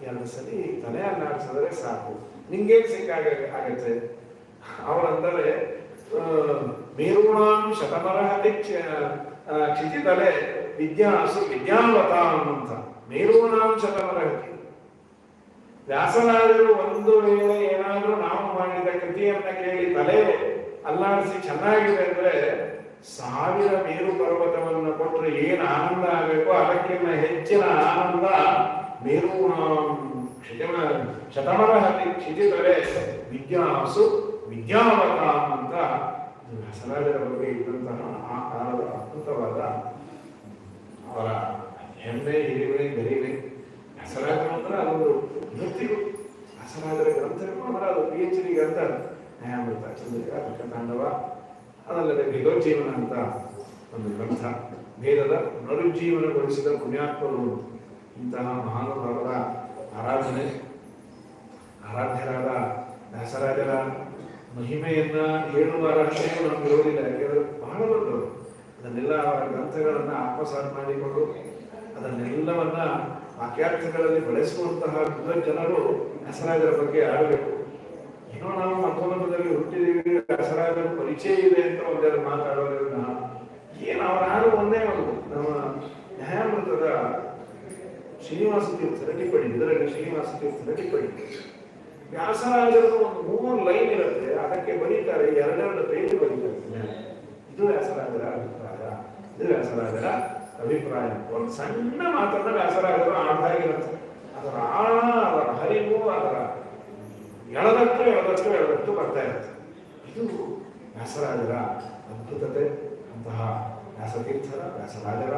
ಎರಡು ಸಲಿ ತಲೆ ಅಲ್ಲಾಡಿಸಿದ್ರೆ ಸಾಕು, ನಿಂಗೇನ್ ಆಗತ್ತೆ. ಅವರಂದರೆ ಮೇರುಣಾಂ ಶತಮರಹತಿ ಕ್ಷಿತಿತಲೆ ವಿದ್ಯಾಸು ವಿದ್ಯಾವತಾಂ ಅಂತ. ಮೇರುಣಾಂ ಶತಮರಹತಿ, ವ್ಯಾಸರಾಜರು ಒಂದು ವೇಳೆ ಏನಾದ್ರೂ ನಾವು ಮಾಡಿದ ಕೃತಿಯನ್ನ ಕೇಳಿ ತಲೆ ಅಲ್ಲಾಡಿಸಿ ಚೆನ್ನಾಗಿದೆ ಅಂದ್ರೆ 1000 ಮೇರು ಪರ್ವತವನ್ನು ಕೊಟ್ಟರೆ ಏನು ಆನಂದ ಆಗಬೇಕು ಅದಕ್ಕಿಂತ ಹೆಚ್ಚಿನ ಆನಂದ ಮೇರುಣಾಂ ಶತಮರಹತಿ ಕ್ಷಿತಿತಲೆ ವಿದ್ಯಾಸು ವಿದ್ಯಾವತಾಂ ಅಂತ ವ್ಯಾಸರಾಜರ ಬಗ್ಗೆ ಇದ್ದಂತಹ ಆ ಕಾಲದ ಅದ್ಭುತವಾದ ಅವರ ಹೆಮ್ಮೆ, ಹಿರಿಮೆ, ಗರಿಮೆ. ವ್ಯಾಸರಾಜರ ಅಂದ್ರೆ ಅದೊಂದು ವೃತ್ತಿಗಳು. ವ್ಯಾಸರಾಜರ ಗ್ರಂಥಗಳು ಅಂದ್ರೆ ಅದು PhD ಗ್ರಂಥ. ನ್ಯಾಯಾಮೃತ, ಚಂದ್ರಿಕಾ, ತಾಂಡವ, ಅದಲ್ಲದೆ ಭೇದೋಜ್ಜೀವನ ಅಂತ ಒಂದು ಗ್ರಂಥ. ವೇದದ ಪುನರುಜ್ಜೀವನಗೊಳಿಸಿದ ಪುಣ್ಯಾತ್ಮರು. ಇಂತಹ ಮಹಾನುಭಾವರ ಆರಾಧ್ಯರಾದ ವ್ಯಾಸರಾಜರ ಮಹಿಮೆಯನ್ನ ಹೇಳುವ ರಹಸ್ಯವು ನಮ್ಗೆ ಇರೋದಿಲ್ಲ. ಯಾಕೆಂದ್ರೆ ಬಹಳ ದೊಡ್ಡವರು. ಅದನ್ನೆಲ್ಲ ಅವರ ಗ್ರಂಥಗಳನ್ನ ಆತ್ಮಸಾತ್ ಮಾಡಿಕೊಂಡು ಅದನ್ನೆಲ್ಲವನ್ನ ವಾಕ್ಯಾರ್ಥಗಳಲ್ಲಿ ಬಳಸುವಂತಹ ಜನರು ವ್ಯಾಸರಾಜರ ಬಗ್ಗೆ ಆಡಬೇಕು. ಏನೋ ನಾವು ಮಧ್ವಮಂತ್ರದಲ್ಲಿ ಹುಟ್ಟಿದೀವಿ, ವ್ಯಾಸರಾಜರ ಪರಿಚಯ ಇದೆ ಅಂತ ಒಂದೆರಡು ಮಾತಾಡೋದ್ರಿಂದ ಏನು ಅವರ ಹಾಡು ಒಂದೇ ಒಂದು. ನಮ್ಮ ನ್ಯಾಯಾಮೃತದ ಶ್ರೀನಿವಾಸ ತೀರ್ಥರ ಟಿಪ್ಪಣಿ, ಇದರಲ್ಲಿ ಶ್ರೀನಿವಾಸ ತೀರ್ಥರ ಟಿಪ್ಪಣಿ, ವ್ಯಾಸರಾಜರು ಒಂದು 3 ಲೈನ್ ಇರುತ್ತೆ, ಅದಕ್ಕೆ ಬರೀತಾರೆ 2 ಪೇಜ್ ಬರೀತಾರೆ. ಇದು ವ್ಯಾಸರಾಜರ ಅಭಿಪ್ರಾಯ, ಇದು ವ್ಯಾಸರಾಜರ ಅಭಿಪ್ರಾಯ. ಒಂದು ಸಣ್ಣ ಮಾತನ್ನ ವ್ಯಾಸರಾಜರು ಆಡ್ದಾಗಿರುತ್ತೆ. ಅದರ ಆಳ, ಅದರ ಹರಿವು, ಅದರ ಎಳದಟ್ಟು ಬರ್ತಾ ಇರುತ್ತೆ. ಇದು ವ್ಯಾಸರಾಜರ ಅದ್ಭುತತೆ. ಅಂತಹ ವ್ಯಾಸತೀರ್ಥರ, ವ್ಯಾಸರಾಜರ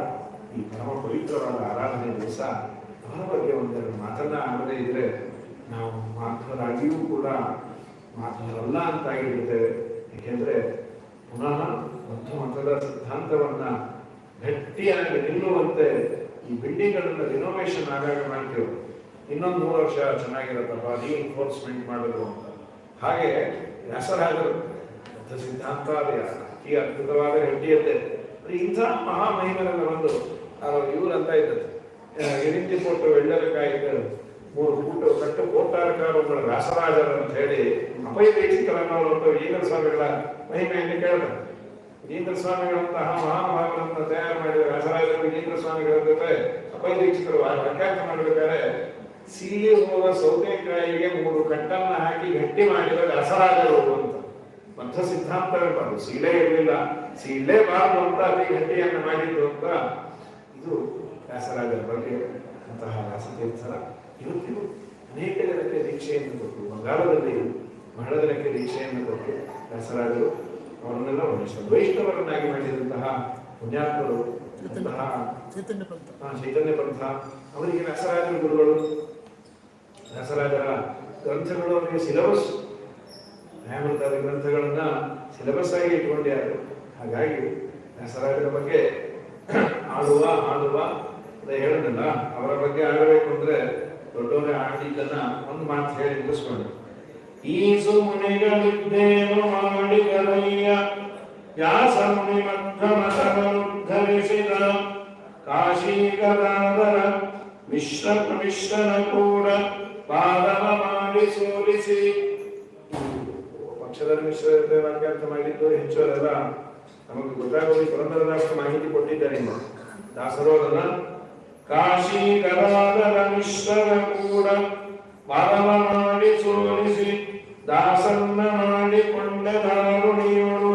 ಈ ಪರಮ ಪವಿತ್ರವಾದ ಆರಾಧನೆ ದಿವಸ ಅವರ ಬಗ್ಗೆ ಒಂದೆರಡು ಮಾತನ್ನ ಆಡದೇ ಇದ್ರೆ ನಾವು ಮಾಧ್ವರಾಗಿಯೂ ಕೂಡ ಮಾಧ್ವರಲ್ಲ ಅಂತಾಗಿರ್ತೇವೆ. ಏಕೆಂದ್ರೆ ಪುನಃ ಮಧ್ವಮತದ ಸಿದ್ಧಾಂತವನ್ನ ಗಟ್ಟಿಯಾಗಿ ನಿಲ್ಲುವಂತೆ ಈ ಬಿಲ್ಡಿಂಗ್ಗಳನ್ನ ರಿನೋವೇಷನ್ ಆಗಾಗ ಮಾಡ್ತೇವೆ. ಇನ್ನೊಂದು 3 ವರ್ಷ ಚೆನ್ನಾಗಿರತ್ತಪ್ಪ, ರೀಎನ್ಫೋರ್ಸ್ಮೆಂಟ್ ಮಾಡೋದು ಅಂತ. ಹಾಗೆ ವ್ಯಾಸರಾಜರು ಸಿದ್ಧಾಂತ ಅತಿ ಅದ್ಭುತವಾದ ಗಟ್ಟಿಯದ್ದೇ. ಇಂಥ ಮಹಾಮಹಿಮರೆಲ್ಲ ಬಂದು ಇವ್ರಂತ ಇದ್ದದ್ದು ಎನಿಂತಿ ಪೋಟು ಎಳ್ಳರಕಾಯಿಗಳು 3 ಫೂಟು ಕಟ್ಟು ಕೋಟಾರಕಾರಗಳು ವ್ಯಾಸರಾಜರು ಅಂತ ಹೇಳಿ ಅಪೈದೀಕ್ಷಿತರನ್ನವರು ಒಂದು ವೀರೇಂದ್ರ ಸ್ವಾಮಿಗಳ ಮಹಿಮೆಯನ್ನು ಕೇಳ್ತಾರೆ. ವೀರೇಂದ್ರ ಸ್ವಾಮಿಗಳಂತಹ ಮಹಾನುಭಾವರನ್ನ ತಯಾರು ಮಾಡಿದ ವ್ಯಾಸರಾಜರು ವೀರೇಂದ್ರ ಸ್ವಾಮಿಗಳ ಜೊತೆ ಅಪೈದೀಕ್ಷಿತರು ವ್ಯಾಖ್ಯಾನ ಮಾಡಬೇಕಾದ್ರೆ ಸೀಲಿ ಹೋದ ಸೌತೆಕಾಯಿಗೆ 3 ಕಟ್ಟನ್ನ ಹಾಕಿ ಗಟ್ಟಿ ಮಾಡಿದ ವ್ಯಾಸರಾಜರು ಅಂತ. ಮಧ್ವ ಸಿದ್ಧಾಂತವಿರಬಾರ್ದು, ಸೀಲೆ ಇರಲಿಲ್ಲ, ಸೀಲೇಬಾರದು ಅಂತ ಅತಿ ಗಟ್ಟಿಯನ್ನು ಮಾಡಿದ್ದು ಅಂತ. ಇದು ವ್ಯಾಸರಾಜರ ಬಗ್ಗೆ. ಅಂತಹ ವ್ಯಾಸತೀರ್ಥರ ಇವತ್ತಿಗೂ ಅನೇಕ ಜನಕ್ಕೆ ದೀಕ್ಷೆಯನ್ನು ಕೊಟ್ಟು, ಬಂಗಾಳದಲ್ಲಿ ಬಹಳ ಜನಕ್ಕೆ ದೀಕ್ಷೆಯನ್ನು ಕೊಟ್ಟು ವ್ಯಾಸರಾಜರು ಅವರನ್ನೆಲ್ಲ ವೈಷ್ಣವರನ್ನಾಗಿ ಮಾಡಿದಂತಹ ಪುಣ್ಯಾತ್ಮರು. ಚೈತನ್ಯ ಪಂಥ ಅವರಿಗೆ ವ್ಯಾಸರಾಜರ ಗುರುಗಳು. ವ್ಯಾಸರಾಜರ ಗ್ರಂಥಗಳು ಅವರಿಗೆ ಸಿಲೆಬಸ್, ನ್ಯಾಯಮೃತಾದಿ ಗ್ರಂಥಗಳನ್ನ ಸಿಲೆಬಸ್ ಆಗಿ ಇಟ್ಕೊಂಡಿದ್ದಾರೆ. ಹಾಗಾಗಿ ವ್ಯಾಸರಾಜರ ಬಗ್ಗೆ ಆಡುವ ಹೇಳಿದಲ್ಲ, ಅವರ ಬಗ್ಗೆ ಆಡಬೇಕು ಅಂದ್ರೆ ದೊಡ್ಡವರೇ ಆಡಿದ್ದನ್ನ ಒಂದು ಮಾತು ಹೇಳಿ ಮುಗಿಸ್ಕೊಂಡು, ಈಸು ಮುನಿಗಳಿದ್ದೇನು ಮಾಡಿದರಯ್ಯ ವ್ಯಾಸ ಮುನಿ ಮಧ್ವಮತವನುದ್ಧರಿಸಿದ ಕಾಶೀಗದಾದರ ಮಿಶ್ರನ ಕೂಡ ಪಾದವ ಮಾಡಿ ಸೋಲಿಸಿ. ಪಕ್ಷದ ಮಿಶ್ರ ವಾಕ್ಯಾರ್ಥ ಮಾಡಿದ್ದು ಹೆಚ್ಚು ಅದೆಲ್ಲ ನಮಗೆ ಗೊತ್ತಾಗೋದು. ಪುರಂದರದಾಸರು ಮಾಹಿತಿ ಕೊಟ್ಟಿದ್ದಾರೆ. ದಾಸರೋದನ್ನ ಕಾಶಿ ಗದಾದರ ಮಿಶ್ರನ ಕೂಡ ಪಾದವ ಮಾಡಿ ಸೋಲಿಸಿ ದಾಸನ್ನ ಮಾಡಿಕೊಂಡ ದಾರುಣಿಯೋಳು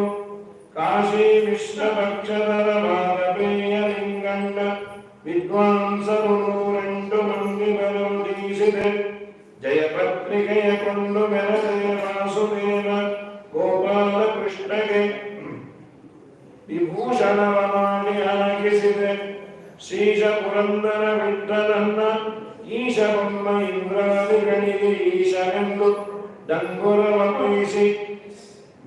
ಕಾಶಿ ಮಿಶ್ರ ಪಕ್ಷದರ ಭಾರತೀಯ ಲಿಂಗಂಡ ವಿದ್ವಾಂಸರು 108 ಮಂದಿ ಬಲೋದೀಸಿದೆ. ಜಯಪತ್ರಿಕೆಯ ಕೊಂಡು ಮೆರೆದೆಯ ವಾಸುದೇವ ಗೋಪಾಲ ಕೃಷ್ಣಗೆ ವಿಭೂಷಣವ ಮಾಡಿ ಹಾಕಿಸಿದೆ. ಶ್ರೀಶ ಪುರಂದರ ವಿಠಲನ್ನ ಈಶ ಬೊಮ್ಮ ಇಂದ್ರಾದಿಗಳಿಗೆ ಈಶನೆಂದು ಡಂಗುರವ ವಹಿಸಿ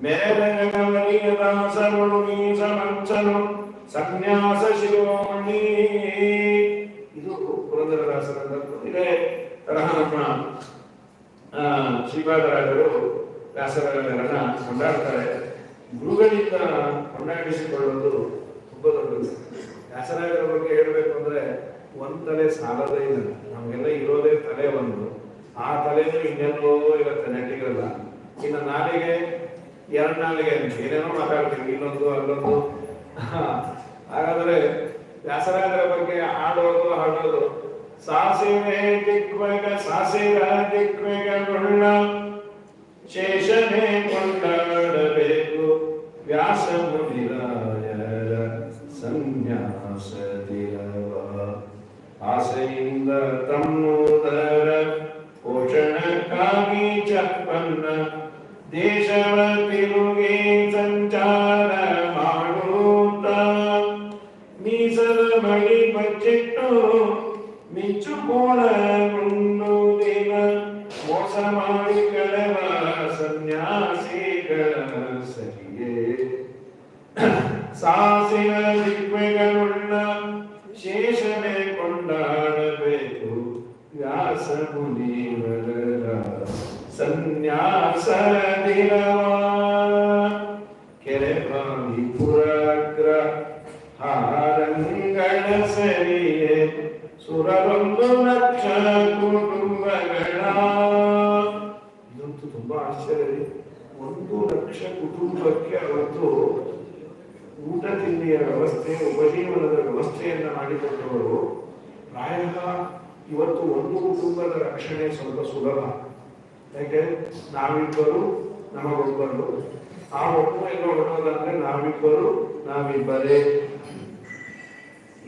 ಮೇರೆಯ ದಾಸರು ನೀಸ ಮಂಚನು ಸನ್ಯಾಸ ಶಿರೋಮಣಿ. ಇದು ಪುರಂದರದಾಸರಂತದ್ದು. ಇದೇ ತರಹ ನಮ್ಮ ಶ್ರೀಪಾದರಾಜರು ವ್ಯಾಸರಾಜರನ್ನ ಕೊಂಡಾಡ್ತಾರೆ. ಗುರುಗಳಿಂದ ಕೊಂಡಾಡಿಸಿಕೊಳ್ಳೋದು ತುಂಬಾ ದೊಡ್ಡದು. ವ್ಯಾಸರಾಜರ ಬಗ್ಗೆ ಹೇಳಬೇಕು ಅಂದ್ರೆ ಒಂದ್ ತಲೆ ಸಾಲದೇ ಇಲ್ಲ. ನಮ್ಗೆಲ್ಲ ಇರೋದೇ ತಲೆ ಒಂದು, ಆ ತಲೆನೂ ಇನ್ನೆಲ್ಲೋ ಇರುತ್ತೆ, ನೆಟ್ಟಿಗಲ್ಲ. ಇನ್ನು ನಾಲಿಗೆ ಎರಡು ನಾಲಿಗೆ ಏನೇನೋ ಮಾತಾಡ್ತೀವಿ, ಇಲ್ಲೊಂದು ಅಲ್ಲೊಂದು. ಹಾಗಾದ್ರೆ ವ್ಯಾಸರಾಜರ ಬಗ್ಗೆ ಹಾಡೋದು ಸಾಸಿವೆ ದಿಕ್ವೆಗಳುಳ್ಳ ಶೇಷನೇ ಕೊಂಡಾಡಬೇಕು ವ್ಯಾಸ ಮುನಿರಾಯರ ಸನ್ಯಾಸದಿರವ. ಆಸೆಯಿಂದ ತಮ್ಮೋದರ ಪೋಷಣಕ್ಕಾಗಿ ಚಪ್ಪನ್ನ ದೇಶವ ತಿರುಗಿ ಸಂಚಾರ ಮಾಡುತ್ತ ಮೀಸಲ ಮಳಿ ಬಚ್ಚಿಟ್ಟು ಮಿಚ್ಚುಕೋಣಗೊಂಡು ದಿನ ಮೋಸ ಮಾಡಿ ಕಳೆವ ಸನ್ಯಾಸಿಗಳ ಸರಿಯೇ. ಸಾಸಿನ ದಿಕ್ವೆಗಳುಳ್ಳ ಶೇಷನೆ ಕೊಂಡಾಡಬೇಕು ವ್ಯಾಸ ಮುನಿವರರ ಸನ್ಯಾಸದಿರವ. ಕೆರೆಬಾವಿ ಪುರಾಗ್ರ ಹಾರಂಗಳ ಸರಿಯೇ ಸುರರೊಂದು ಲಕ್ಷ ಕುಟುಂಬಗಳ. ಇದಂತೂ ತುಂಬಾ ಆಶ್ಚರ್ಯ. 1 ಲಕ್ಷ ಕುಟುಂಬಕ್ಕೆ ಅವತ್ತು ಊಟ ತಿಂಡಿಯ ವ್ಯವಸ್ಥೆ, ಉಪಜೀವನದ ವ್ಯವಸ್ಥೆಯನ್ನ ಮಾಡಿಕೊಟ್ಟವರು. ಪ್ರಾಯಃ ಇವತ್ತು ಒಂದು ಕುಟುಂಬದ ರಕ್ಷಣೆ ಸ್ವಲ್ಪ ಸುಲಭ. ಯಾಕೆ? ನಾವಿಬ್ಬರು ನಮಗೊಬ್ಬರು, ಆ ಒಬ್ಬರು ಎಲ್ಲ ಹೊರಡೋದಂದ್ರೆ ನಾವಿಬ್ಬರೇ.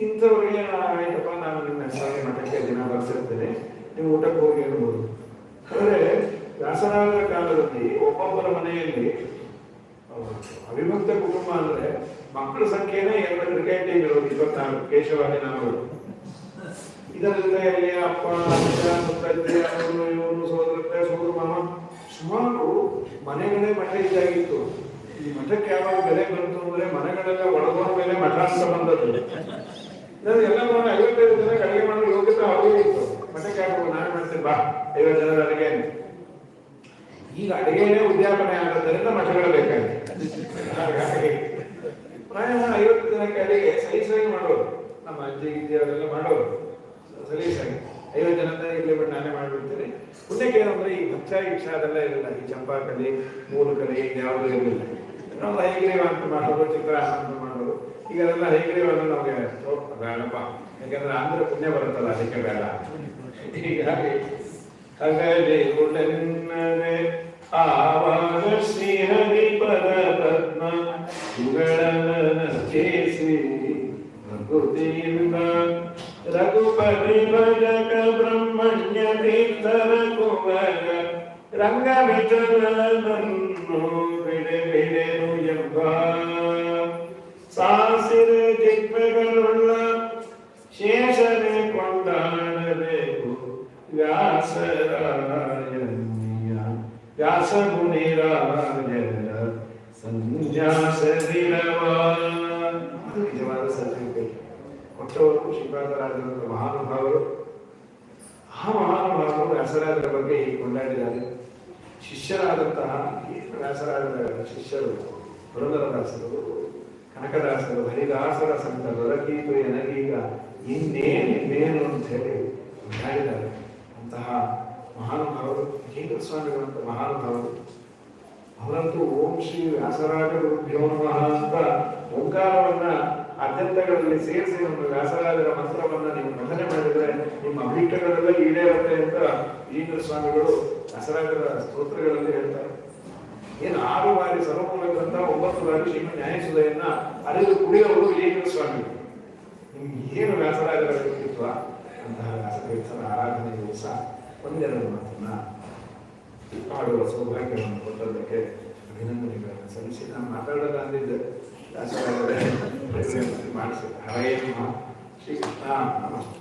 ಇಂಥವ್ರಿಗೆ ಆಯ್ತಪ್ಪ, ನಾನು ನಿಮ್ಮ ಹೆಸರಿಗೆ ಮಠಕ್ಕೆ ದಿನ ಬರ್ತಿರ್ತೇನೆ, ನೀವು ಊಟಕ್ಕೆ ಹೋಗಿ ಇರ್ಬೋದು. ಆದರೆ ವ್ಯಾಸರಾಜರ ಕಾಲದಲ್ಲಿ ಒಬ್ಬೊಬ್ಬರ ಮನೆಯಲ್ಲಿ ಅವಿಭಕ್ತ ಕುಟುಂಬ ಅಂದ್ರೆ ಮಕ್ಕಳ ಸಂಖ್ಯೆನೇ 2 ಕ್ರಿಕೆಟ್ ಟೀಮ್ ಇರೋದು, 24 ಕೇಶವಾದಿ ನಾಮಗಳು. ಇದರ ಜೊತೆಯಲ್ಲಿ ಅಪ್ಪ, ಅಜ್ಜ, ಮುತ್ತಜ್ಜೆ, ಅವರು ಇವರು, ಸೋದರತ್ತೆ, ಸೋದರ ಮಾಮ, ಸುಮಾರು ಮನೆಗಳೇ ಮಠ ಇದ್ದಾಗಿತ್ತು. ಈ ಮಠಕ್ಕೆ ಯಾವಾಗ ಬೆಲೆ ಬಂತು ಅಂದ್ರೆ ಮನೆಗಳೆಲ್ಲ ಒಳಗೋರ ಮೇಲೆ ಮಠ ಅಂತ ಬಂದದ್ದು. ಎಲ್ಲ 55 ಜನ ಅಡಿಗೆ ಮಾಡೋ ಯೋಗ್ಯತೆ ಅವ್ರಿಗೆ ಇತ್ತು. ಮಠಕ್ಕೆ ಯಾವಾಗ ನಾನು ಮಾಡ್ತೀನಿ, ಬಾ 50 ಜನರ ಅಡಿಗೆ. ಈಗ ಅಡಿಗೆನೇ ಉದ್ಯಾಪನೆ ಆಗೋದ್ರಿಂದ ಮಠಗಳು ಬೇಕಾಗಿದೆ. ಪ್ರಾಯ 50 ಜನಕ್ಕೆ ಅಡಿಗೆ ಸಲೀಸಾಗಿ ಮಾಡೋರು. ನಮ್ಮ ಅಜ್ಜಿ ಗಿಜ್ಜಿ ಅವರೆಲ್ಲ ಮಾಡೋರು ಸಲೀಸಾಗಿ. 50 ಜನ ಇರ್ಲಿ ಬಿಟ್ಟು ನಾನೇ ಮಾಡ್ಬಿಡ್ತೀನಿ. ಪುಣ್ಯಕ್ಕೆ ಏನಂದ್ರೆ ಈ ಭಕ್ತ ಇಚ್ಛಾ ಅದೆಲ್ಲ ಇರಲಿಲ್ಲ. ಈ ಚಂಪಾಕಲಿ, ಮೂಲಕಲಿ ಯಾವುದೂ ಇರಲಿಲ್ಲ. ನಾವು ಹೈಗ್ರೀವ ಅಂತ ಮಾಡೋದು, ಚಿತ್ರಾನ್ನ ಅಂತ ಮಾಡೋದು. ಈಗ ಅದೆಲ್ಲ ಹೈಗ್ರೀವನ್ನ ನಮಗೆ ಬೇಡಪ್ಪ, ಯಾಕಂದ್ರೆ ಅಂದ್ರೆ ಪುಣ್ಯ ಬರುತ್ತಲ್ಲ, ಅದಕ್ಕೆ ಬೇಡ. ಹೀಗಾಗಿ ಹಗಲೇ ಉಳ್ಳನ್ನವೇ ಆವಾಗ ಶ್ರೀಹರಿ ಪದ ಪದ್ಮ ಇವುಗಳನ್ನ ಕೇಸಿ ಪ್ರಕೃತಿಯಿಂದ ರಘುಪತಿ ಭಜಕ ಬ್ರಹ್ಮಣ್ಯ ತೀರ್ಥರ ಕುವರ ರಂಗವಿಠಲನನ್ನು ಬಿಡೆನು ಎಂಬ. ಸಾಸಿರೆ ದಿಕ್ವೆಗಳುಳ್ಳ ಶೇಷನೆ ಕೊಂಡಾಡಬೇಕು ವ್ಯಾಸರಾಯನಿಯ ವ್ಯಾಸ ಮುನಿರಾಯರ ಸನ್ಯಾಸದಿರವ. ಅದು ನಿಜವಾದ ಸರ್ಟಿಫಿಕೇಟ್ ಕೊಟ್ಟವರು ಶ್ರೀಪಾದರಾಜರಂತ ಮಹಾನುಭಾವರು. ಆ ಮಹಾನುಭಾವರು ವ್ಯಾಸರಾಜರ ಬಗ್ಗೆ ಹೀಗೆ ಕೊಂಡಾಡಿದ್ದಾರೆ. ಶಿಷ್ಯರಾದಂತಹ ವ್ಯಾಸರಾಜರ ಶಿಷ್ಯರು ಪುರಂದರದಾಸರು, ಕನಕದಾಸರು, ಹರಿದಾಸರ ಸಂತ ದೊರಕೀತು ಎನಗೀಗ ಇನ್ನೇನು ಅಂತ ಹೇಳಿ ಕೊಂಡಾಡಿದ್ದಾರೆ. ಅಂತಹ ಮಹಾನುಭಾವರು ಕೇಂದ್ರ ಸ್ವಾಮಿಗಳಂತ ಮಹಾನುಭಾವರು. ಅವರಂತೂ ಓಂ ಶ್ರೀ ವ್ಯಾಸರಾಜ ಗುರುಭ್ಯೋ ನಮಃ ಅಂತ ಓಂಕಾರವನ್ನ ಅತ್ಯಂತಗಳಲ್ಲಿ ಸೇರಿಸಿ ಒಂದು ವ್ಯಾಸರಾಜರ ಮಂತ್ರವನ್ನ ನೀವು ಪಠನೆ ಮಾಡಿದ್ರೆ ನಿಮ್ಮ ಅಭಿಷ್ಟಗಳೆಲ್ಲ ಈಡೇರುತ್ತೆ ಅಂತ ಈಗರ ಸ್ವಾಮಿಗಳು ವ್ಯಾಸರಾಜರ ಸ್ತೋತ್ರಗಳಲ್ಲಿ ಹೇಳ್ತಾರೆ. ಏನು 6 ಬಾರಿ ಸರ್ವಮೂಲ ಗ್ರಂಥ, 9 ಬಾರಿ ಶ್ರೀಮದ್ ನ್ಯಾಯಸುಧೆಯನ್ನ ಅರಿದು ಕುಡಿಯೋರು ಈಗರ ಸ್ವಾಮಿಗಳು. ನಿಮ್ಗೆ ಏನು ವ್ಯಾಸರಾಜರ ವ್ಯಕ್ತಿತ್ವ. ಅಂತಹ ವ್ಯಾಸತೀರ್ಥರ ಆರಾಧನೆ ದಿವಸ ಒಂದೆರಡು ಮಾತನ್ನ ಮಾಡುವ ಸೌಭಾಗ್ಯವನ್ನು ಕೊಟ್ಟದ್ದಕ್ಕೆ ಅಭಿನಂದನೆಗಳನ್ನು ಸಲ್ಲಿಸಿ ನಾನು ಮಾತಾಡೋದ ಅಂದಿದ್ದೆ. ವ್ಯಾಸರಾಜರೇ ಮಾಡಿಸಿ ಹರೇ ಶ್ರೀ ಕೃಷ್ಣ ನಮಸ್ತೆ.